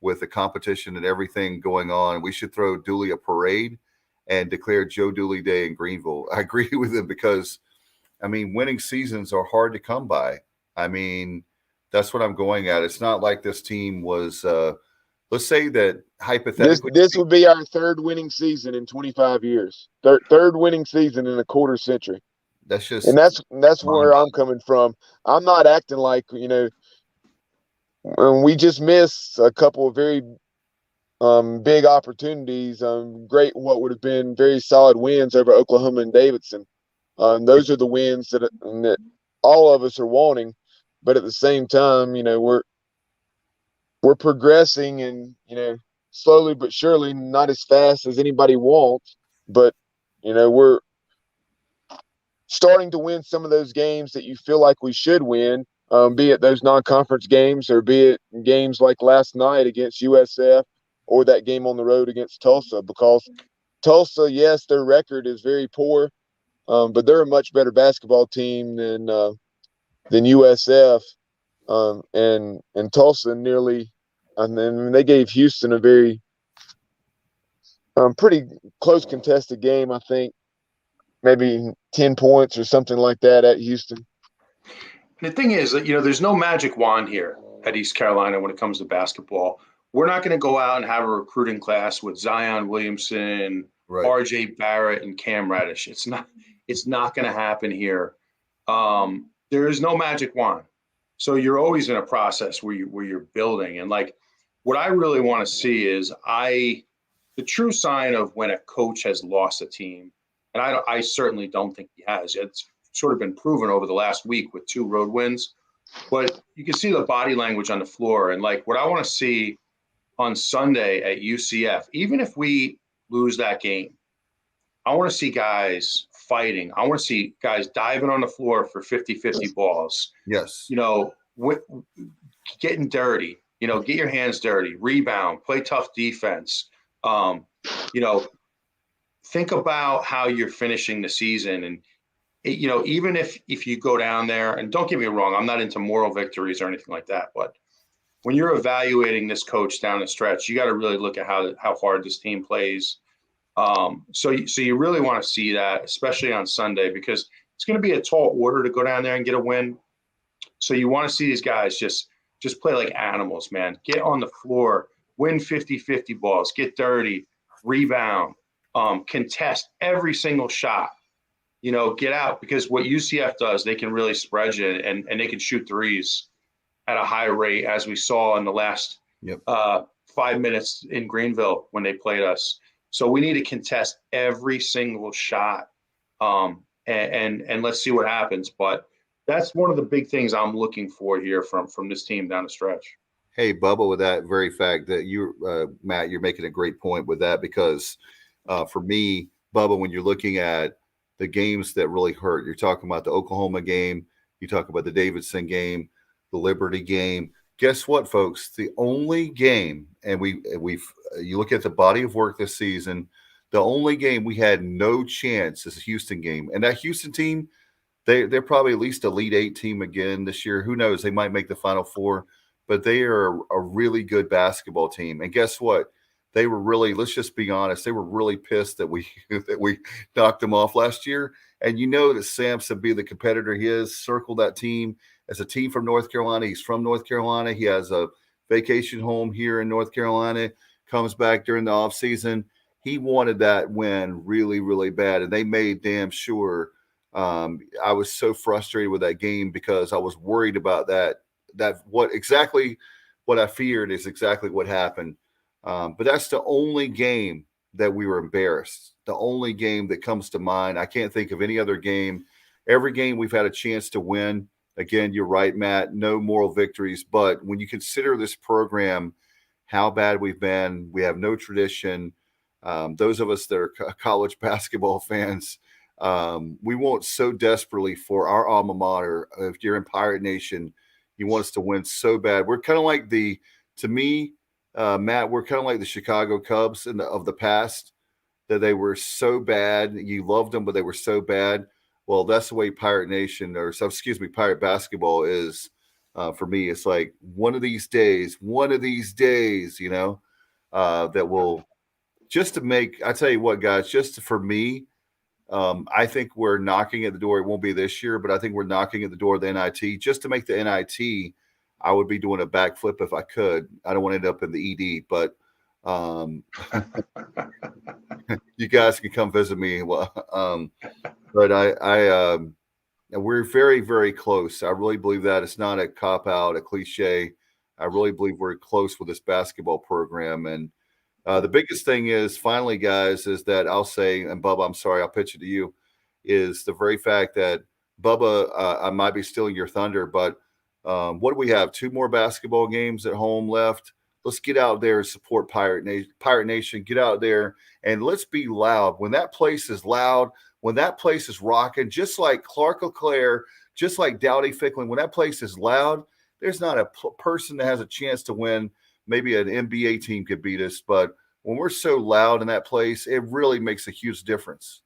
with the competition and everything going on, we should throw Dooley a parade and declare Joe Dooley Day in Greenville. I agree with him because, I mean, winning seasons are hard to come by. I mean, that's what I'm going at. It's not like this team was let's say that hypothetically this would be our third winning season in 25 years. Third winning season in a quarter century. That's just, and that's where I'm coming from. I'm not acting like, we just missed a couple of very big opportunities, great, what would have been very solid wins over Oklahoma and Davidson. Those are the wins that all of us are wanting, but at the same time, we're progressing, and slowly but surely, not as fast as anybody wants, but we're starting to win some of those games that you feel like we should win, be it those non-conference games or be it games like last night against USF or that game on the road against Tulsa. Because Tulsa, yes, their record is very poor, but they're a much better basketball team than USF, and Tulsa nearly. And then they gave Houston a very pretty close contested game. I think maybe 10 points or something like that at Houston. The thing is that, there's no magic wand here at East Carolina when it comes to basketball. We're not going to go out and have a recruiting class with Zion Williamson, right, RJ Barrett, and Cam Reddish. It's not going to happen here. There is no magic wand. So you're always in a process where you're building. And like, what I really want to see is the true sign of when a coach has lost a team. And I certainly don't think he has. It's sort of been proven over the last week with 2 road wins. But you can see the body language on the floor. And like, what I want to see on Sunday at UCF, even if we lose that game, I want to see guys fighting. I want to see guys diving on the floor for 50-50 balls. yes, Getting dirty. Get your hands dirty, rebound, play tough defense. Think about how you're finishing the season. And, even if you go down there, and don't get me wrong, I'm not into moral victories or anything like that, but when you're evaluating this coach down the stretch, you got to really look at how hard this team plays. So you really want to see that, especially on Sunday, because it's going to be a tall order to go down there and get a win. So you want to see these guys just play like animals, man. Get on the floor, win 50-50 balls, get dirty, rebound, contest every single shot. Get out, because what UCF does, they can really spread you, and they can shoot threes at a high rate, as we saw in the last 5 minutes in Greenville when they played us. So we need to contest every single shot, and let's see what happens. But that's one of the big things I'm looking for here from this team down the stretch. Hey, Bubba, with that very fact that Matt, you're making a great point with that, because for me, Bubba, when you're looking at the games that really hurt, you're talking about the Oklahoma game, you talk about the Davidson game, the Liberty game. Guess what, folks? The only game, and we've you look at the body of work this season. The only game we had no chance is a Houston game, and that Houston team, they're probably at least Elite Eight team again this year. Who knows? They might make the Final Four, but they are a really good basketball team. And guess what? They were really, let's just be honest, they were really pissed that we that we knocked them off last year. And you know that Sampson, be the competitor he is, circled that team as a team from North Carolina. He's from North Carolina. He has a vacation home here in North Carolina, comes back during the offseason. He wanted that win really, really bad, and they made damn sure. I was so frustrated with that game because I was worried about that. What I feared is exactly what happened. But that's the only game that we were embarrassed. The only game that comes to mind. I can't think of any other game. Every game we've had a chance to win. Again, you're right, Matt. No moral victories. But when you consider this program, how bad we've been, we have no tradition. Those of us that are college basketball fans, we want so desperately for our alma mater. If you're in Pirate Nation, you want us to win so bad. We're kind of like to me, Matt, we're kind of like the Chicago Cubs of the past, that they were so bad. You loved them, but they were so bad. Well, that's the way Pirate Nation, Pirate basketball is for me. It's like one of these days, that will just to make, I tell you what, guys, for me, I think we're knocking at the door. It won't be this year, but I think we're knocking at the door of the NIT. Just to make the NIT, I would be doing a backflip if I could. I don't want to end up in the ED, but you guys can come visit me. But we're very, very close. I really believe that. It's not a cop-out, a cliche. I really believe we're close with this basketball program. And the biggest thing is, finally, guys, is that I'll say, and Bubba, I'm sorry, I'll pitch it to you, is the very fact that, Bubba, I might be stealing your thunder, but what do we have? 2 more basketball games at home left. Let's get out there and support Pirate Nation. Get out there and let's be loud. When that place is loud, when that place is rocking, just like Clark LeClaire, just like Dowdy Ficklin, when that place is loud, there's not a person that has a chance to win. Maybe an NBA team could beat us, but when we're so loud in that place, it really makes a huge difference.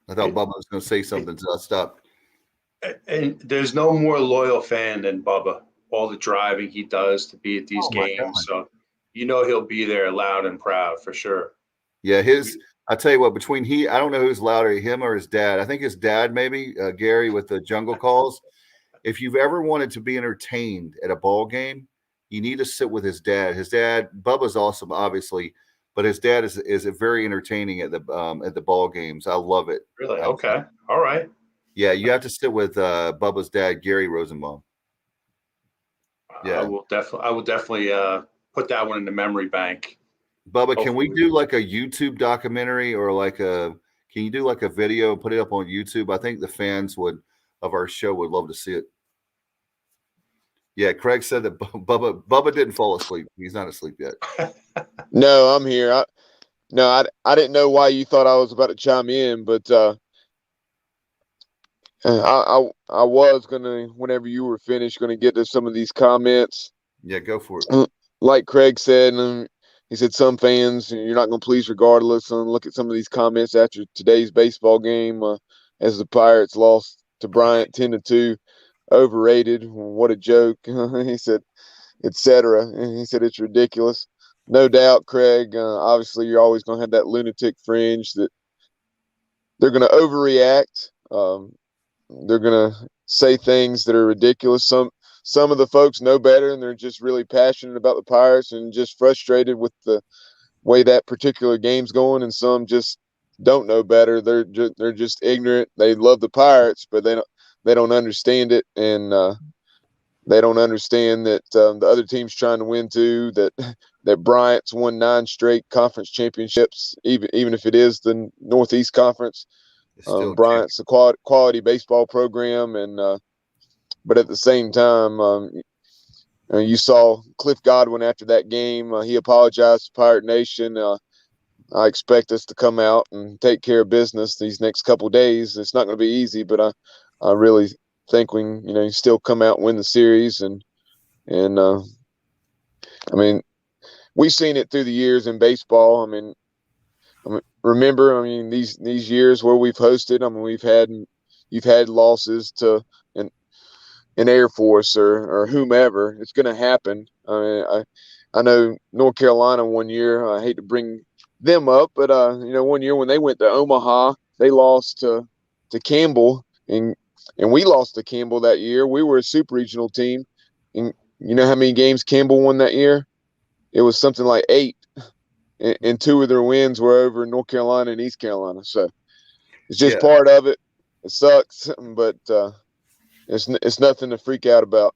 I thought Bubba was going to say something, so I stopped. And there's no more loyal fan than Bubba. All the driving he does to be at these games, so he'll be there loud and proud for sure. Yeah, I tell you what, I don't know who's louder, him or his dad. I think his dad, maybe Gary with the jungle calls. If you've ever wanted to be entertained at a ball game, you need to sit with his dad. His dad, Bubba's awesome, obviously, but his dad is very entertaining at the ball games. I love it. Really? Okay. All right. Yeah, you have to sit with Bubba's dad, Gary Rosenbaum. Yeah, I will definitely put that one in the memory bank. Bubba, hopefully. Can we do like a YouTube documentary or can you do like a video and put it up on YouTube? I think the fans of our show would love to see it. Yeah, Craig said that Bubba didn't fall asleep. He's not asleep yet. No, I'm here. I didn't know why you thought I was about to chime in, but I was gonna, whenever you were finished, gonna get to some of these comments. Yeah, go for it. Like Craig said, and he said some fans, you're not gonna please regardless. And look at some of these comments after today's baseball game, as the Pirates lost to Bryant 10-2. Overrated. What a joke. He said, etc. And he said it's ridiculous. No doubt, Craig. Obviously, you're always gonna have that lunatic fringe that they're gonna overreact. They're going to say things that are ridiculous. Some of the folks know better, and they're just really passionate about the Pirates and just frustrated with the way that particular game's going. And some just don't know better. They're just ignorant. They love the Pirates, but they don't understand it, and they don't understand that the other team's trying to win too. That Bryant's won 9 straight conference championships, even if it is the Northeast Conference. Bryant's a quality baseball program, and but at the same time, you saw Cliff Godwin after that game. He apologized to Pirate Nation. I expect us to come out and take care of business these next couple of days. It's not going to be easy, but I really think we can still come out and win the series, and And I mean, we've seen it through the years in baseball. Remember, these years where we've hosted. You've had losses to an Air Force or whomever. It's going to happen. I know North Carolina one year. I hate to bring them up, but one year when they went to Omaha, they lost to Campbell, and we lost to Campbell that year. We were a super regional team, and you know how many games Campbell won that year? It was something like 8, and 2 of their wins were over North Carolina and East Carolina. So it's just Yeah. part of it. It sucks, but it's nothing to freak out about.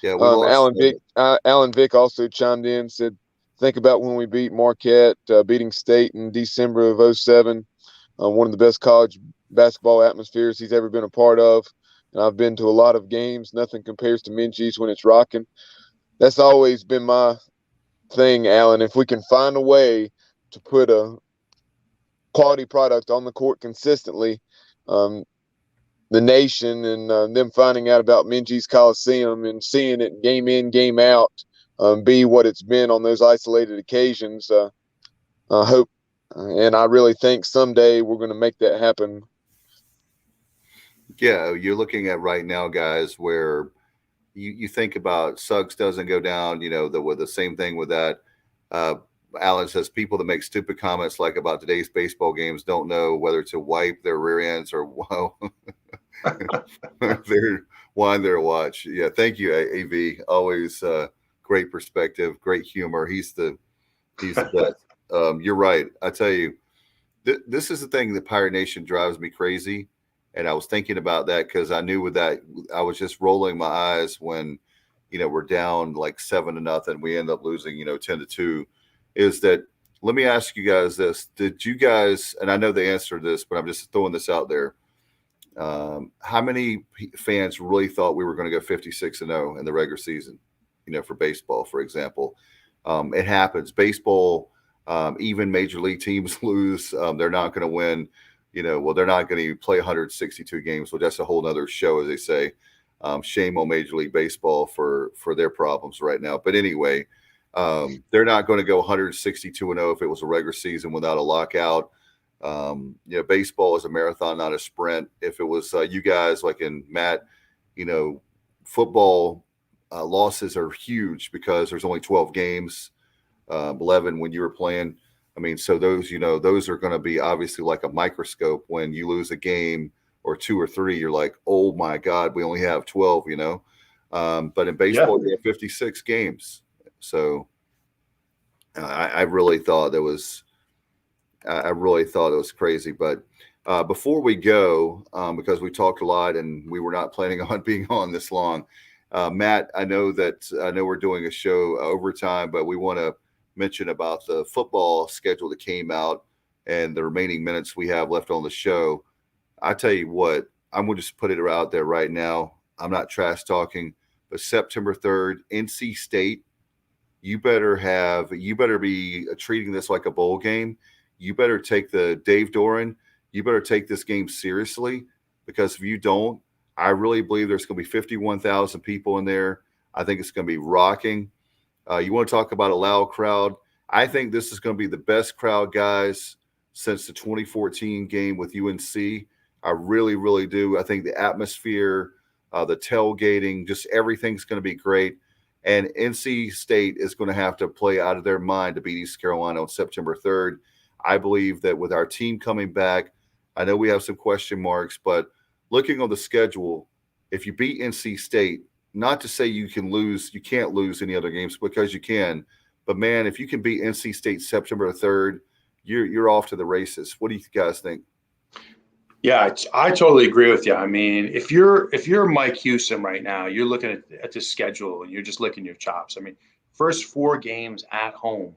Yeah, we lost. Alan Vick also chimed in, said, think about when we beat Marquette, beating State in December of 07. One of the best college basketball atmospheres he's ever been a part of. And I've been to a lot of games. Nothing compares to Minji's when it's rocking. That's always been my thing, Alan. If we can find a way to put a quality product on the court consistently, the nation and them finding out about Minji's Coliseum and seeing it game in, game out, be what it's been on those isolated occasions. I hope, and I really think someday we're going to make that happen. Yeah, you're looking at right now, guys, where you think about Suggs doesn't go down, the same thing with that. Alan says people that make stupid comments like about today's baseball games don't know whether to wipe their rear ends or they're wind their watch. Yeah, thank you, AV. Always great perspective, great humor. He's the best. You're right. I tell you, this is the thing that Pirate Nation drives me crazy. And I was thinking about that because I knew with that, I was just rolling my eyes when, we're down like 7-0. We end up losing, 10-2. Is that, let me ask you guys this. Did you guys, and I know the answer to this, but I'm just throwing this out there. How many fans really thought we were going to go 56-0 in the regular season, for baseball, for example? It happens. Baseball, even major league teams lose. They're not going to win. They're not going to play 162 games. Well, that's a whole nother show, as they say. Shame on Major League Baseball for their problems right now. But anyway, they're not going to go 162-0 if it was a regular season without a lockout. Baseball is a marathon, not a sprint. If it was you guys like in Matt, football losses are huge because there's only 12 games, 11 when you were playing. So those are going to be obviously like a microscope. When you lose a game or 2 or 3, you're like, oh my God, we only have 12, but in baseball, you have 56 games. So I really thought it was crazy. But before we go, because we talked a lot and we were not planning on being on this long, Matt, I know we're doing a show overtime, but we want to mention about the football schedule that came out and the remaining minutes we have left on the show. I tell you what, I'm going to just put it out there right now. I'm not trash talking, but September 3rd, NC State, you better be treating this like a bowl game. You better take Dave Doran. You better take this game seriously, because if you don't, I really believe there's going to be 51,000 people in there. I think it's going to be rocking. You want to talk about a loud crowd? I think this is going to be the best crowd, guys, since the 2014 game with UNC. I really, really do. I think the atmosphere, the tailgating, just everything's going to be great. And NC State is going to have to play out of their mind to beat East Carolina on September 3rd. I believe that with our team coming back, I know we have some question marks, but looking on the schedule, if you beat NC State, not to say you can't lose any other games, because you can. But, man, if you can beat NC State September 3rd, you're off to the races. What do you guys think? Yeah, I totally agree with you. If you're Mike Houston right now, you're looking at this schedule and you're just licking your chops. First 4 games at home.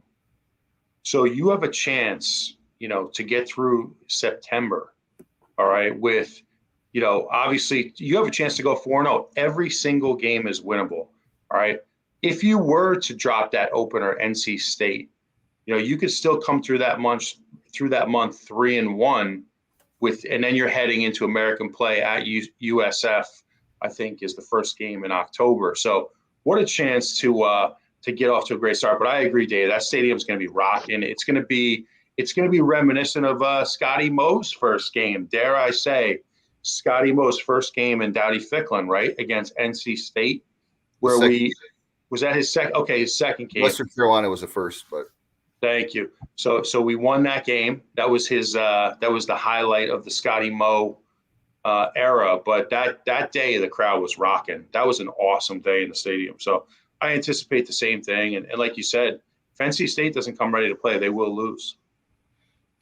So you have a chance, to get through September, all right, with – obviously you have a chance to go 4-0. Every single game is winnable. All right. If you were to drop that opener, NC State, you could still come through that month 3-1 and then you're heading into American play at USF, I think is the first game in October. So what a chance to get off to a great start. But I agree, Dave. That stadium's going to be rocking. It's going to be reminiscent of Scotty Moe's first game. Dare I say, Scotty Moe's first game in Dowdy-Ficklin, right, against NC State, where was that his second? Okay, his second game. Western Carolina was the first, but thank you. So we won that game. That was his. That was the highlight of the Scotty Moe era. But that day the crowd was rocking. That was an awesome day in the stadium. So I anticipate the same thing. And like you said, if NC State doesn't come ready to play, they will lose.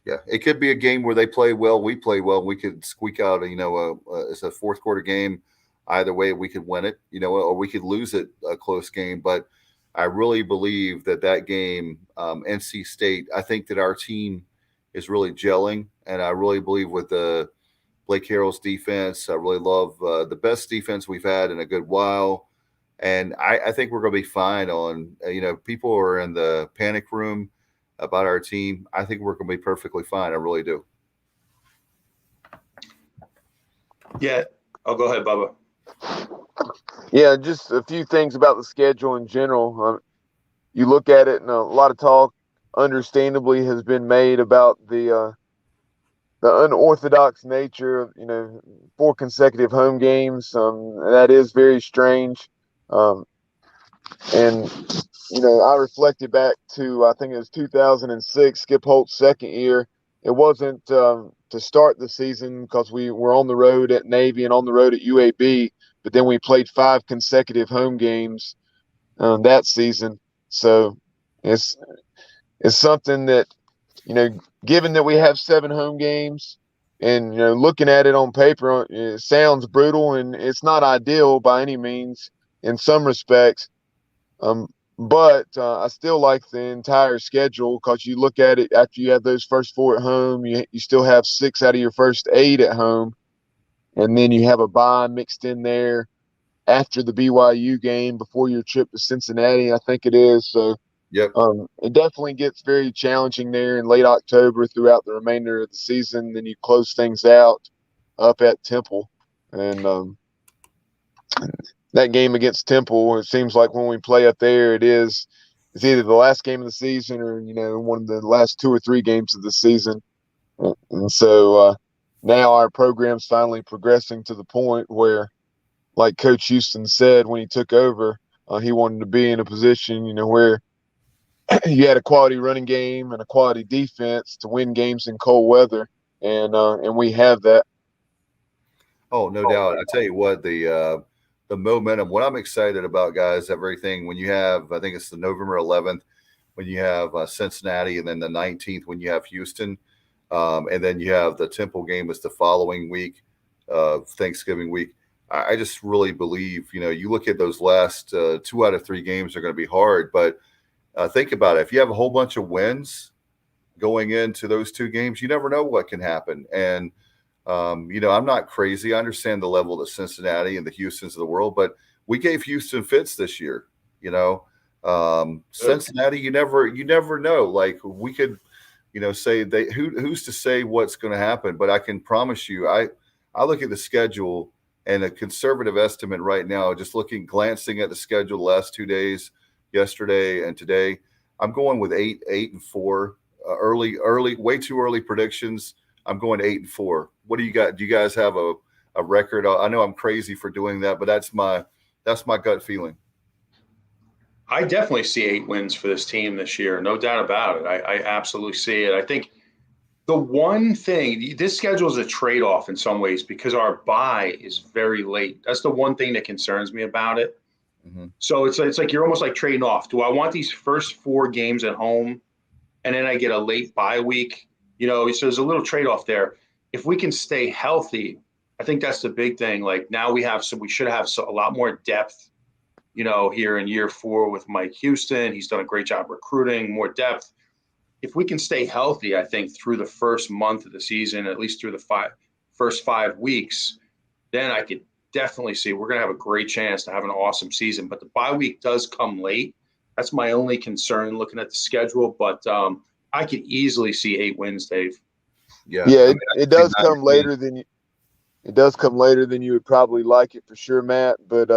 yeah, it could be a game where they play well, we play well, we could squeak out. It's a fourth quarter game. Either way, we could win it, or we could lose it a close game. But I really believe that game, NC State, I think that our team is really gelling. And I really believe with the Blake Harrell's defense, I really love the best defense we've had in a good while. And I think we're going to be fine on, people are in the panic room about our team. I think we're going to be perfectly fine. I really do. Yeah. Oh, go ahead, Bubba. Yeah, just a few things about the schedule in general. You look at it, and a lot of talk, understandably, has been made about the unorthodox nature of 4 consecutive home games. That is very strange. And I reflected back to, I think it was 2006, Skip Holt's second year. It wasn't to start the season because we were on the road at Navy and on the road at UAB, but then we played 5 consecutive home games that season. So it's something that, given that we have 7 home games and, looking at it on paper, it sounds brutal and it's not ideal by any means in some respects. But I still like the entire schedule because you look at it after you have those first 4 at home, you still have 6 out of your first 8 at home. And then you have a bye mixed in there after the BYU game before your trip to Cincinnati, I think it is. So Yep. It definitely gets very challenging there in late October throughout the remainder of the season. Then you close things out up at Temple. And that game against Temple, it seems like when we play up there, it's either the last game of the season or, one of the last 2 or 3 games of the season. And so now our program's finally progressing to the point where, like Coach Houston said when he took over, he wanted to be in a position, where you had a quality running game and a quality defense to win games in cold weather, and we have that. Oh, no doubt. I tell you what, the momentum, what I'm excited about, guys, everything when you have, I think it's the November 11th, when you have Cincinnati, and then the 19th when you have Houston, and then you have the Temple game is the following week, Thanksgiving week. I just really believe, you look at those last 2 out of 3 games are going to be hard, but think about it. If you have a whole bunch of wins going into those 2 games, you never know what can happen. And, I'm not crazy. I understand the level of the Cincinnati and the Houstons of the world, but we gave Houston fits this year, Cincinnati, you never know. Like we could, say who's to say what's going to happen, but I can promise you, I look at the schedule and a conservative estimate right now, just glancing at the schedule the last 2 days, yesterday and today, I'm going with 8-4, early, way too early predictions. I'm going to 8-4. What do you got? Do you guys have a record? I know I'm crazy for doing that, but that's my gut feeling. I definitely see 8 wins for this team this year. No doubt about it. I absolutely see it. I think the one thing, this schedule is a trade-off in some ways because our bye is very late. That's the one thing that concerns me about it. Mm-hmm. So it's like you're almost like trading off. Do I want these first 4 games at home and then I get a late bye week? So there's a little trade-off there. If we can stay healthy, I think that's the big thing. Like now we should have a lot more depth, here in year 4 with Mike Houston. He's done a great job recruiting, more depth. If we can stay healthy, I think through the first month of the season, at least through the first 5 weeks, then I could definitely see we're going to have a great chance to have an awesome season. But the bye week does come late. That's my only concern looking at the schedule. But I could easily see 8 wins, Dave. Yeah, it does come later than you. It does come later than you would probably like it for sure, Matt. But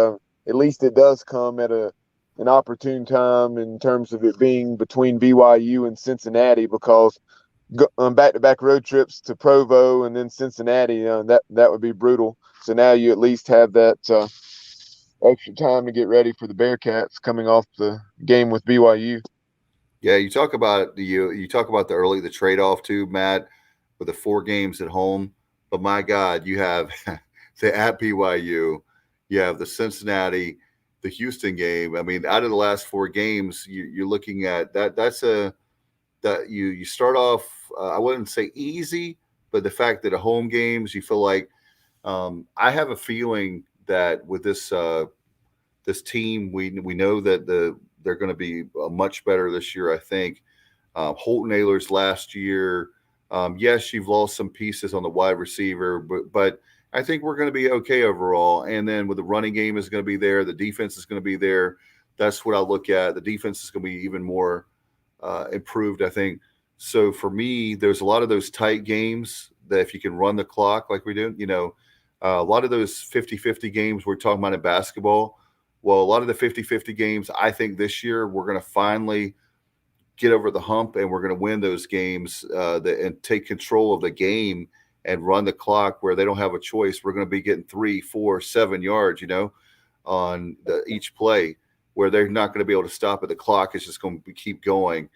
at least it does come at an opportune time in terms of it being between BYU and Cincinnati, because back-to-back road trips to Provo and then Cincinnati, that would be brutal. So now you at least have that extra time to get ready for the Bearcats coming off the game with BYU. Yeah, you talk about you talk about the trade-off too, Matt, with the 4 games at home. But my God, you have the at BYU, you have the Cincinnati, the Houston game. I mean, out of the last 4 games, you're looking at that. That you start off. I wouldn't say easy, but the fact that the home games, you feel like. I have a feeling that with this team, we know that they're going to be much better this year. I think Holton Ahlers last year. Yes, you've lost some pieces on the wide receiver, but I think we're going to be okay overall. And then with the running game is going to be there, the defense is going to be there. That's what I look at. The defense is going to be even more improved, I think. So for me, there's a lot of those tight games that if you can run the clock like we do, a lot of those 50-50 games we're talking about in basketball. Well, a lot of the 50-50 games, I think this year we're going to finally get over the hump and we're going to win those games and take control of the game and run the clock where they don't have a choice. We're going to be getting 3, 4, 7 yards, on each play where they're not going to be able to stop it. The clock is just going to keep going.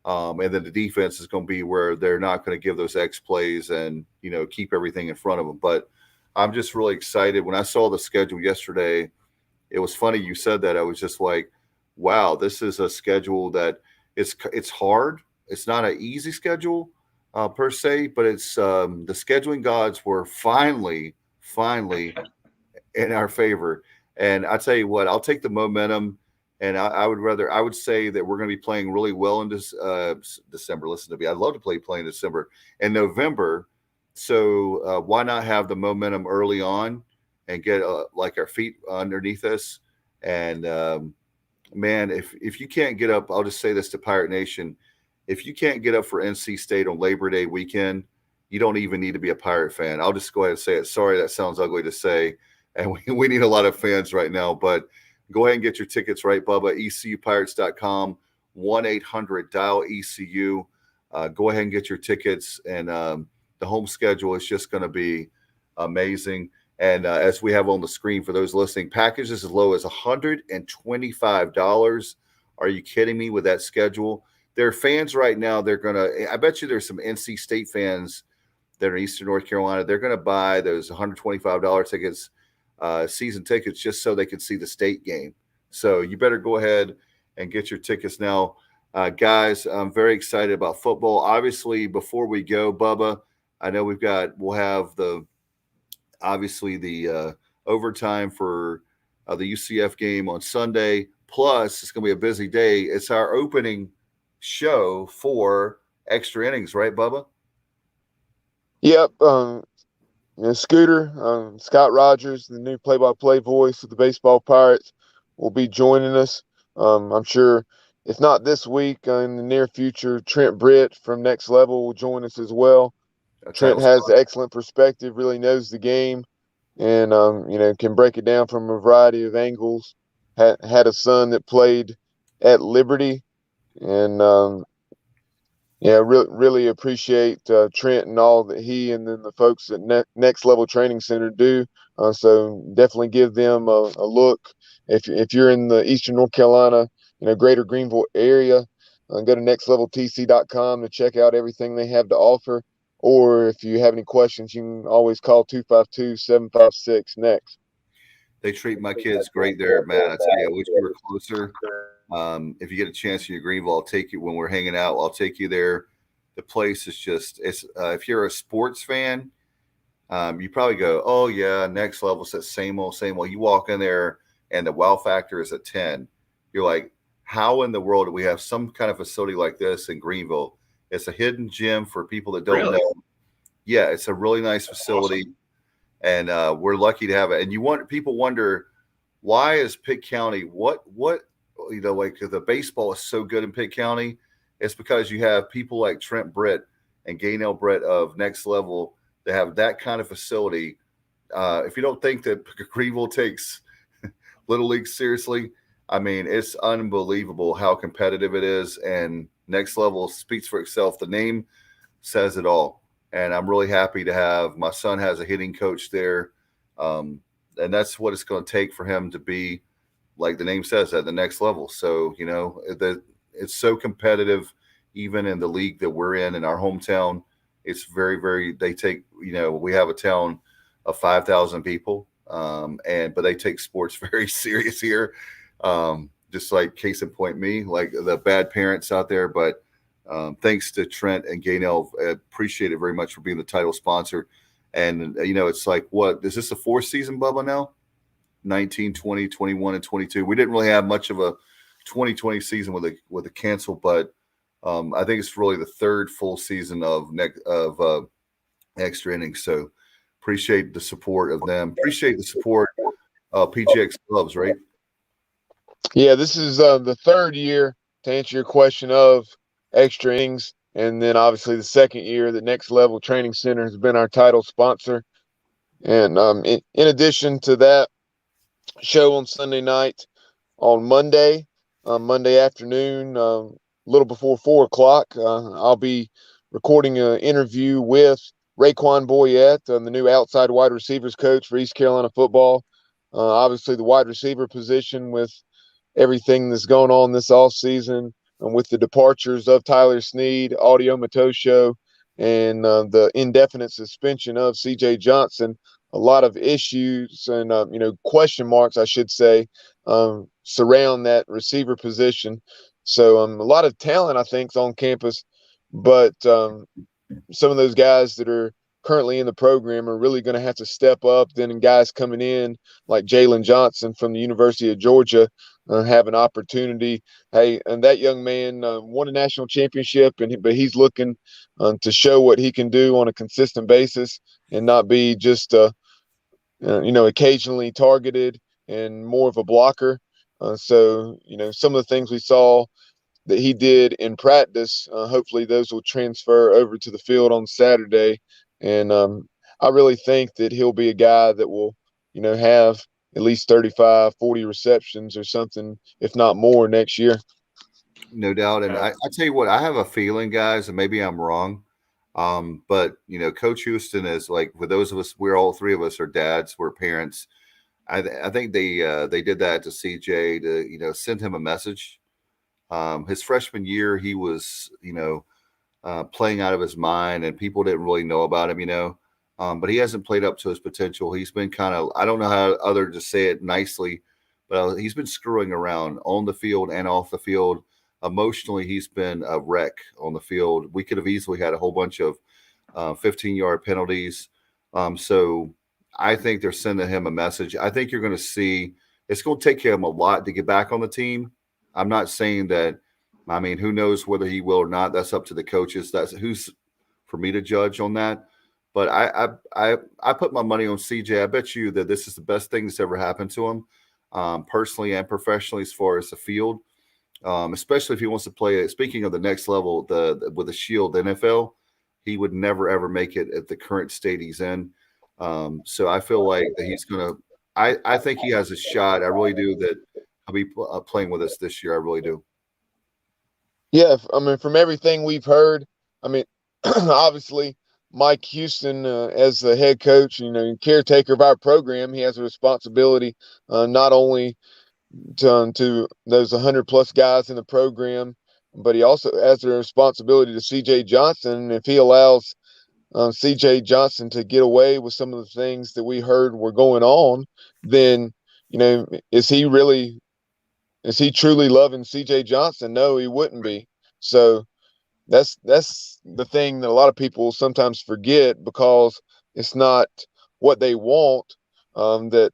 And then the defense is going to be where they're not going to give those X plays and, keep everything in front of them. But I'm just really excited. When I saw the schedule yesterday, it was funny you said that. I was just like, wow, this is a schedule that it's hard. It's not an easy schedule per se, but it's the scheduling gods were finally in our favor. And I tell you what, I'll take the momentum. And I would say that we're going to be playing really well in this December. Listen to me. I'd love to play in December and November. So why not have the momentum early on and get like our feet underneath us? And man, if you can't get up, I'll just say this to Pirate Nation. If you can't get up for NC State on Labor Day weekend, you don't even need to be a Pirate fan. I'll just go ahead and say it. Sorry, that sounds ugly to say. And we need a lot of fans right now, but go ahead and get your tickets right, Bubba. ECUPirates.com, 1-800-DIAL-ECU. Go ahead and get your tickets. And the home schedule is just going to be amazing. And as we have on the screen for those listening, packages as low as $125. Are you kidding me with that schedule? There are fans right now. I bet you there's some NC State fans that are in Eastern North Carolina. They're going to buy those $125 tickets, season tickets, just so they can see the state game. So you better go ahead and get your tickets now. Guys, I'm very excited about football. Obviously, before we go, Bubba, I know we'll have the overtime for the UCF game on Sunday. Plus, it's going to be a busy day. It's our opening show for Extra Innings, right, Bubba? Yep. Scooter, Scott Rogers, the new play-by-play voice of the baseball Pirates, will be joining us. I'm sure, if not this week, in the near future, Trent Britt from Next Level will join us as well. Trent has excellent perspective, really knows the game, and can break it down from a variety of angles. Had a son that played at Liberty, and really appreciate Trent and all that he and then the folks at Next Level Training Center do. So definitely give them a look. If you're in the Eastern North Carolina, greater Greenville area, go to nextleveltc.com to check out everything they have to offer. Or if you have any questions, you can always call 252-756-NEXT. They treat my kids great there, Matt. I tell you, I wish we were closer. If you get a chance in Greenville, I'll take you when we're hanging out. I'll take you there. The place is if you're a sports fan, you probably go, oh yeah, Next Level says same old. You walk in there and the wow factor is a 10. You're like, how in the world do we have some kind of facility like this in Greenville? It's a hidden gem for people that don't know. Yeah, it's a really nice facility. Awesome. And we're lucky to have it. And people wonder, why is Pitt County, like the baseball is so good in Pitt County? It's because you have people like Trent Britt and Gaynell Britt of Next Level that have that kind of facility. If you don't think that Greenville takes Little League, seriously. I mean, it's unbelievable how competitive it is, and Next Level speaks for itself. The name says it all, and I'm really happy to have my son has a hitting coach there, and that's what it's going to take for him to be, like the name says, at the next level. So it's so competitive, even in the league that we're in our hometown. It's very, very. They take, we have a town of 5,000 people, but they take sports very serious here. Just like case in point, me, like the bad parents out there. But thanks to Trent and Gaynell, I appreciate it very much for being the title sponsor. And it's like, what is this, the fourth season, Bubba? Now 19, 20, 21, and 22. We didn't really have much of a 2020 season with a cancel, but I think it's really the third full season of extra innings. So appreciate the support of them. Appreciate the support of PGX Clubs, right? Yeah, this is the third year, to answer your question, of extra innings. And then obviously the second year, the Next Level Training Center has been our title sponsor. And in addition to that show on Sunday night, on Monday afternoon, a little before 4 o'clock, I'll be recording an interview with Raekwon Boyette, the new outside wide receivers coach for East Carolina football. Obviously, the wide receiver position, with everything that's going on this offseason, and with the departures of Tyler Snead, Audio Matosho, and the indefinite suspension of C.J. Johnson, a lot of issues and question marks, I should say, surround that receiver position. So a lot of talent, I think, is on campus, but some of those guys that are currently in the program are really going to have to step up. Then guys coming in like Jalen Johnson from the University of Georgia have an opportunity. Hey, and that young man won a national championship, but he's looking to show what he can do on a consistent basis and not be just occasionally targeted and more of a blocker. So some of the things we saw that he did in practice, hopefully those will transfer over to the field on Saturday. And I really think that he'll be a guy that will, have at least 35, 40 receptions or something, if not more, next year. No doubt. And I tell you what, I have a feeling, guys, and maybe I'm wrong. But Coach Houston is like, for those of us, we're all three of us are dads, we're parents. I think they did that to CJ to, send him a message. His freshman year, he was, playing out of his mind, and people didn't really know about him, but he hasn't played up to his potential. He's been kind of, I don't know how other to say it nicely, but he's been screwing around on the field and off the field. Emotionally, he's been a wreck on the field. We could have easily had a whole bunch of 15-yard penalties. So I think they're sending him a message. I think you're going to see it's going to take him a lot to get back on the team. I'm not saying that. I mean, who knows whether he will or not? That's up to the coaches. That's who's for me to judge on that. But I put my money on CJ. I bet you that this is the best thing that's ever happened to him, personally and professionally, as far as the field. Especially if he wants to play. Speaking of the next level, with the Shield NFL, he would never ever make it at the current state he's in. So I feel like that he's gonna. I think he has a shot. I really do. That he'll be playing with us this year. I really do. Yeah, I mean, from everything we've heard, I mean, obviously Mike Houston, as the head coach, caretaker of our program, he has a responsibility not only to those 100+ guys in the program, but he also has a responsibility to C.J. Johnson. If he allows C.J. Johnson to get away with some of the things that we heard were going on, then is he truly loving C.J. Johnson? No, he wouldn't be. So that's the thing that a lot of people sometimes forget, because it's not what they want. That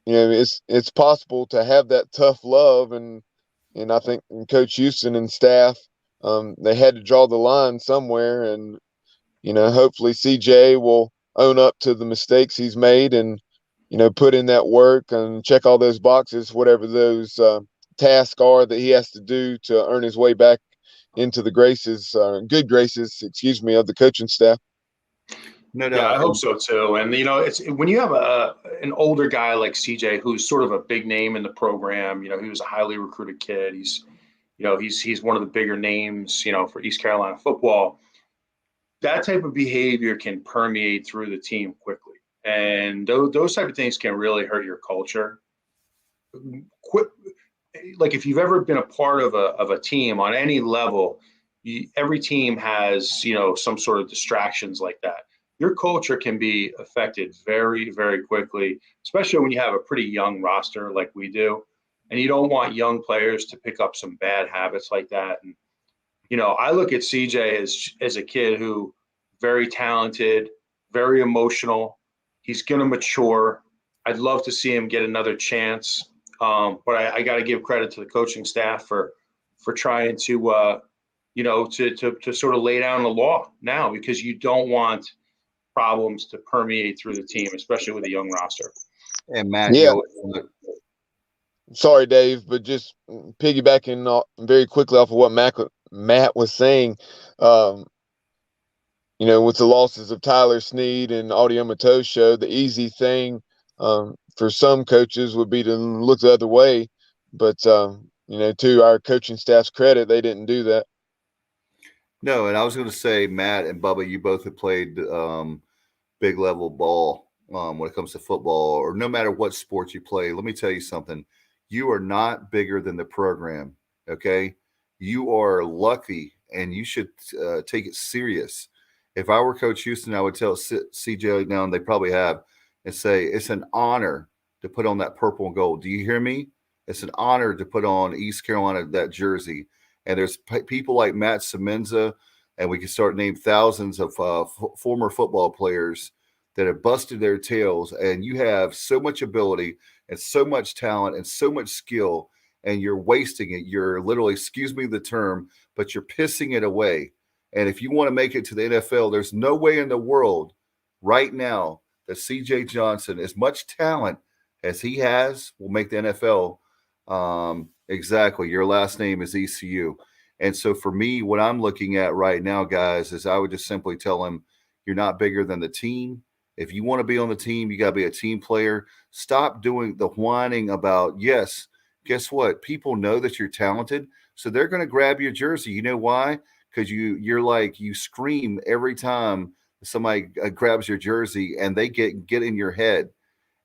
it's possible to have that tough love, and I think Coach Houston and staff, they had to draw the line somewhere, and hopefully CJ will own up to the mistakes he's made and put in that work and check all those boxes, whatever those tasks are that he has to do to earn his way back into the good graces, of the coaching staff. No Yeah, I doubt. hope so too. And it's when you have an older guy like CJ, who's sort of a big name in the program. He was a highly recruited kid. He's one of the bigger names, for East Carolina football. That type of behavior can permeate through the team quickly, and those type of things can really hurt your culture. Like if you've ever been a part of a team on any level, every team has some sort of distractions like that. Your culture can be affected very, very quickly, especially when you have a pretty young roster like we do, and you don't want young players to pick up some bad habits like that. And I look at CJ as a kid who very talented, very emotional. He's going to mature. I'd love to see him get another chance. But I got to give credit to the coaching staff for trying to to sort of lay down the law now, because you don't want problems to permeate through the team, especially with a young roster. And Matt, Yeah. Sorry, Dave, but just piggybacking very quickly off of what Matt was saying, with the losses of Tyler Snead and Audio Mateau show, the easy thing for some coaches would be to look the other way. But, to our coaching staff's credit, they didn't do that. No, and I was going to say, Matt and Bubba, you both have played big level ball when it comes to football, or no matter what sport you play. Let me tell you something. You are not bigger than the program, okay? You are lucky, and you should take it serious. If I were Coach Houston, I would tell CJ now, and they probably have, and say, it's an honor to put on that purple and gold. Do you hear me? It's an honor to put on East Carolina, that jersey. And there's people like Matt Semenza, and we can start name thousands of former football players that have busted their tails, and you have so much ability and so much talent and so much skill, and you're wasting it. You're literally, excuse me the term, but you're pissing it away. And if you want to make it to the NFL, there's no way in the world right now that CJ Johnson, as much talent as he has, will make the NFL. Exactly. Your last name is ECU. And so for me, what I'm looking at right now, guys, is I would just simply tell him, you're not bigger than the team. If you want to be on the team, you got to be a team player. Stop doing the whining about, yes, guess what? People know that you're talented, so they're going to grab your jersey. You know why? Because you're like, you scream every time somebody grabs your jersey, and they get in your head.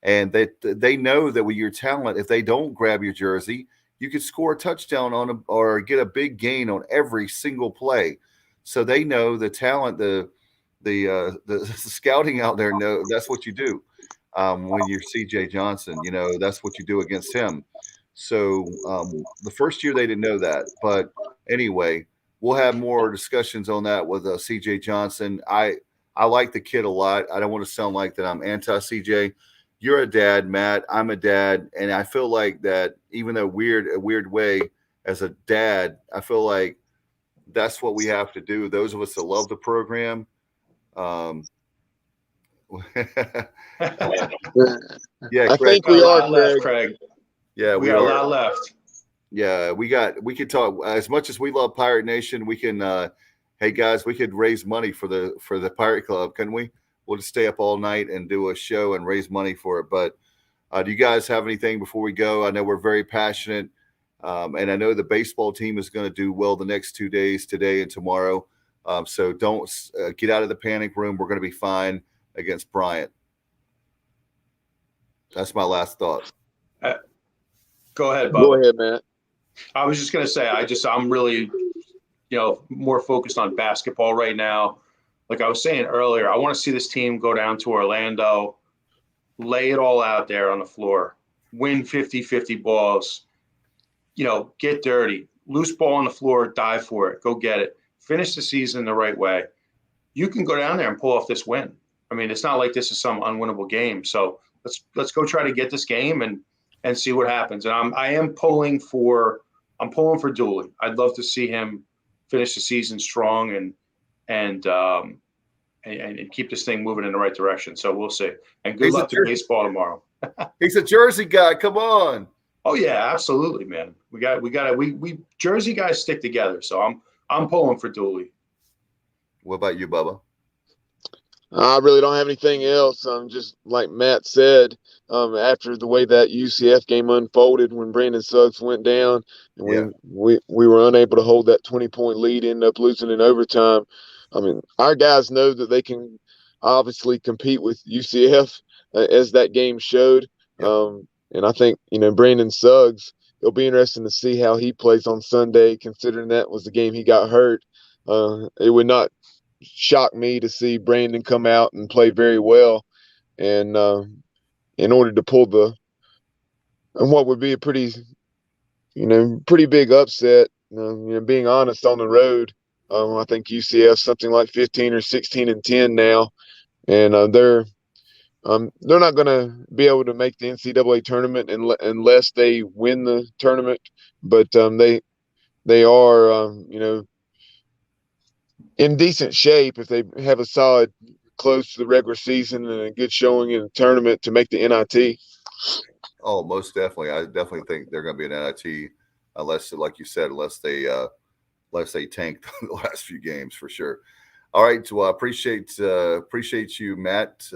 And they know that with your talent, if they don't grab your jersey, you could score a touchdown on them or get a big gain on every single play. So they know the talent, the scouting out there know that's what you do. When you're CJ Johnson, that's what you do against him. So the first year they didn't know that, but anyway, we'll have more discussions on that with CJ Johnson. I like the kid a lot. I don't want to sound like that I'm anti CJ. You're a dad, Matt. I'm a dad, and I feel like that, even though a weird way, as a dad, I feel like that's what we have to do. Those of us that love the program. Yeah, I think we are, left, Craig. Yeah, we got a lot left. Yeah, we could talk as much as we love Pirate Nation. We can, hey guys, we could raise money for the Pirate Club, couldn't we? We'll just stay up all night and do a show and raise money for it. But do you guys have anything before we go? I know we're very passionate, and I know the baseball team is going to do well the next 2 days, today and tomorrow. So don't get out of the panic room. We're going to be fine against Bryant. That's my last thought. Go ahead, Bob. Go ahead, Matt. I was just going to say, I'm really, more focused on basketball right now. Like I was saying earlier, I want to see this team go down to Orlando, lay it all out there on the floor, win 50-50 balls, get dirty, loose ball on the floor, dive for it, go get it, finish the season the right way. You can go down there and pull off this win. I mean, it's not like this is some unwinnable game. So let's go try to get this game and see what happens. And I am pulling for Dooley. I'd love to see him finish the season strong and keep this thing moving in the right direction. So we'll see. And good luck to baseball tomorrow. He's a Jersey guy. Come on. Oh yeah, absolutely, man. We Jersey guys stick together. So I'm pulling for Dooley. What about you, Bubba? I really don't have anything else. Just like Matt said, after the way that UCF game unfolded when Brandon Suggs went down, and Yeah. we were unable to hold that 20-point lead, ended up losing in overtime. I mean, our guys know that they can obviously compete with UCF, as that game showed. Yep. And I think, Brandon Suggs, it'll be interesting to see how he plays on Sunday, considering that was the game he got hurt. It would not shocked me to see Brandon come out and play very well, and in order to pull and what would be a pretty big upset. Being honest, on the road, I think UCF something like 15 or 16-10 now, and they're not going to be able to make the NCAA tournament unless they win the tournament, but they are in decent shape if they have a solid close to the regular season and a good showing in the tournament to make the NIT. Oh, most definitely. I definitely think they're going to be an NIT, unless, like you said, unless they tanked the last few games for sure. All right, well, appreciate you, Matt.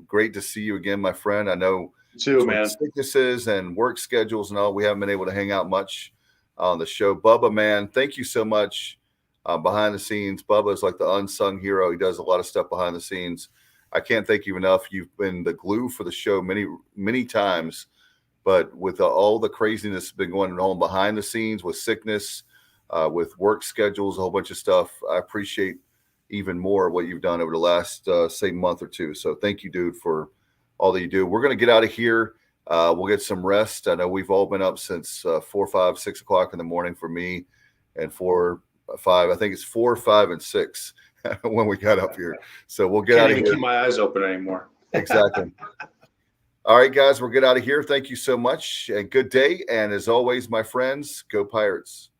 Great to see you again, my friend. I know Too, man. sicknesses and work schedules and all, we haven't been able to hang out much on the show. Bubba, man, thank you so much. Behind the scenes, Bubba is like the unsung hero. He does a lot of stuff behind the scenes. I can't thank you enough. You've been the glue for the show many times, but with all the craziness that's been going on behind the scenes with sickness, with work schedules, a whole bunch of stuff, I appreciate even more what you've done over the last, say, month or two. So thank you, dude, for all that you do. We're going to get out of here. We'll get some rest. I know we've all been up since 4, 5, 6 o'clock in the morning for me, and 4, 5. I think it's 4, 5, and 6 when we got up here. So we'll get out of here. Can't even keep my eyes open anymore. Exactly. All right, guys, we'll get out of here. Thank you so much, and good day. And as always, my friends, go Pirates.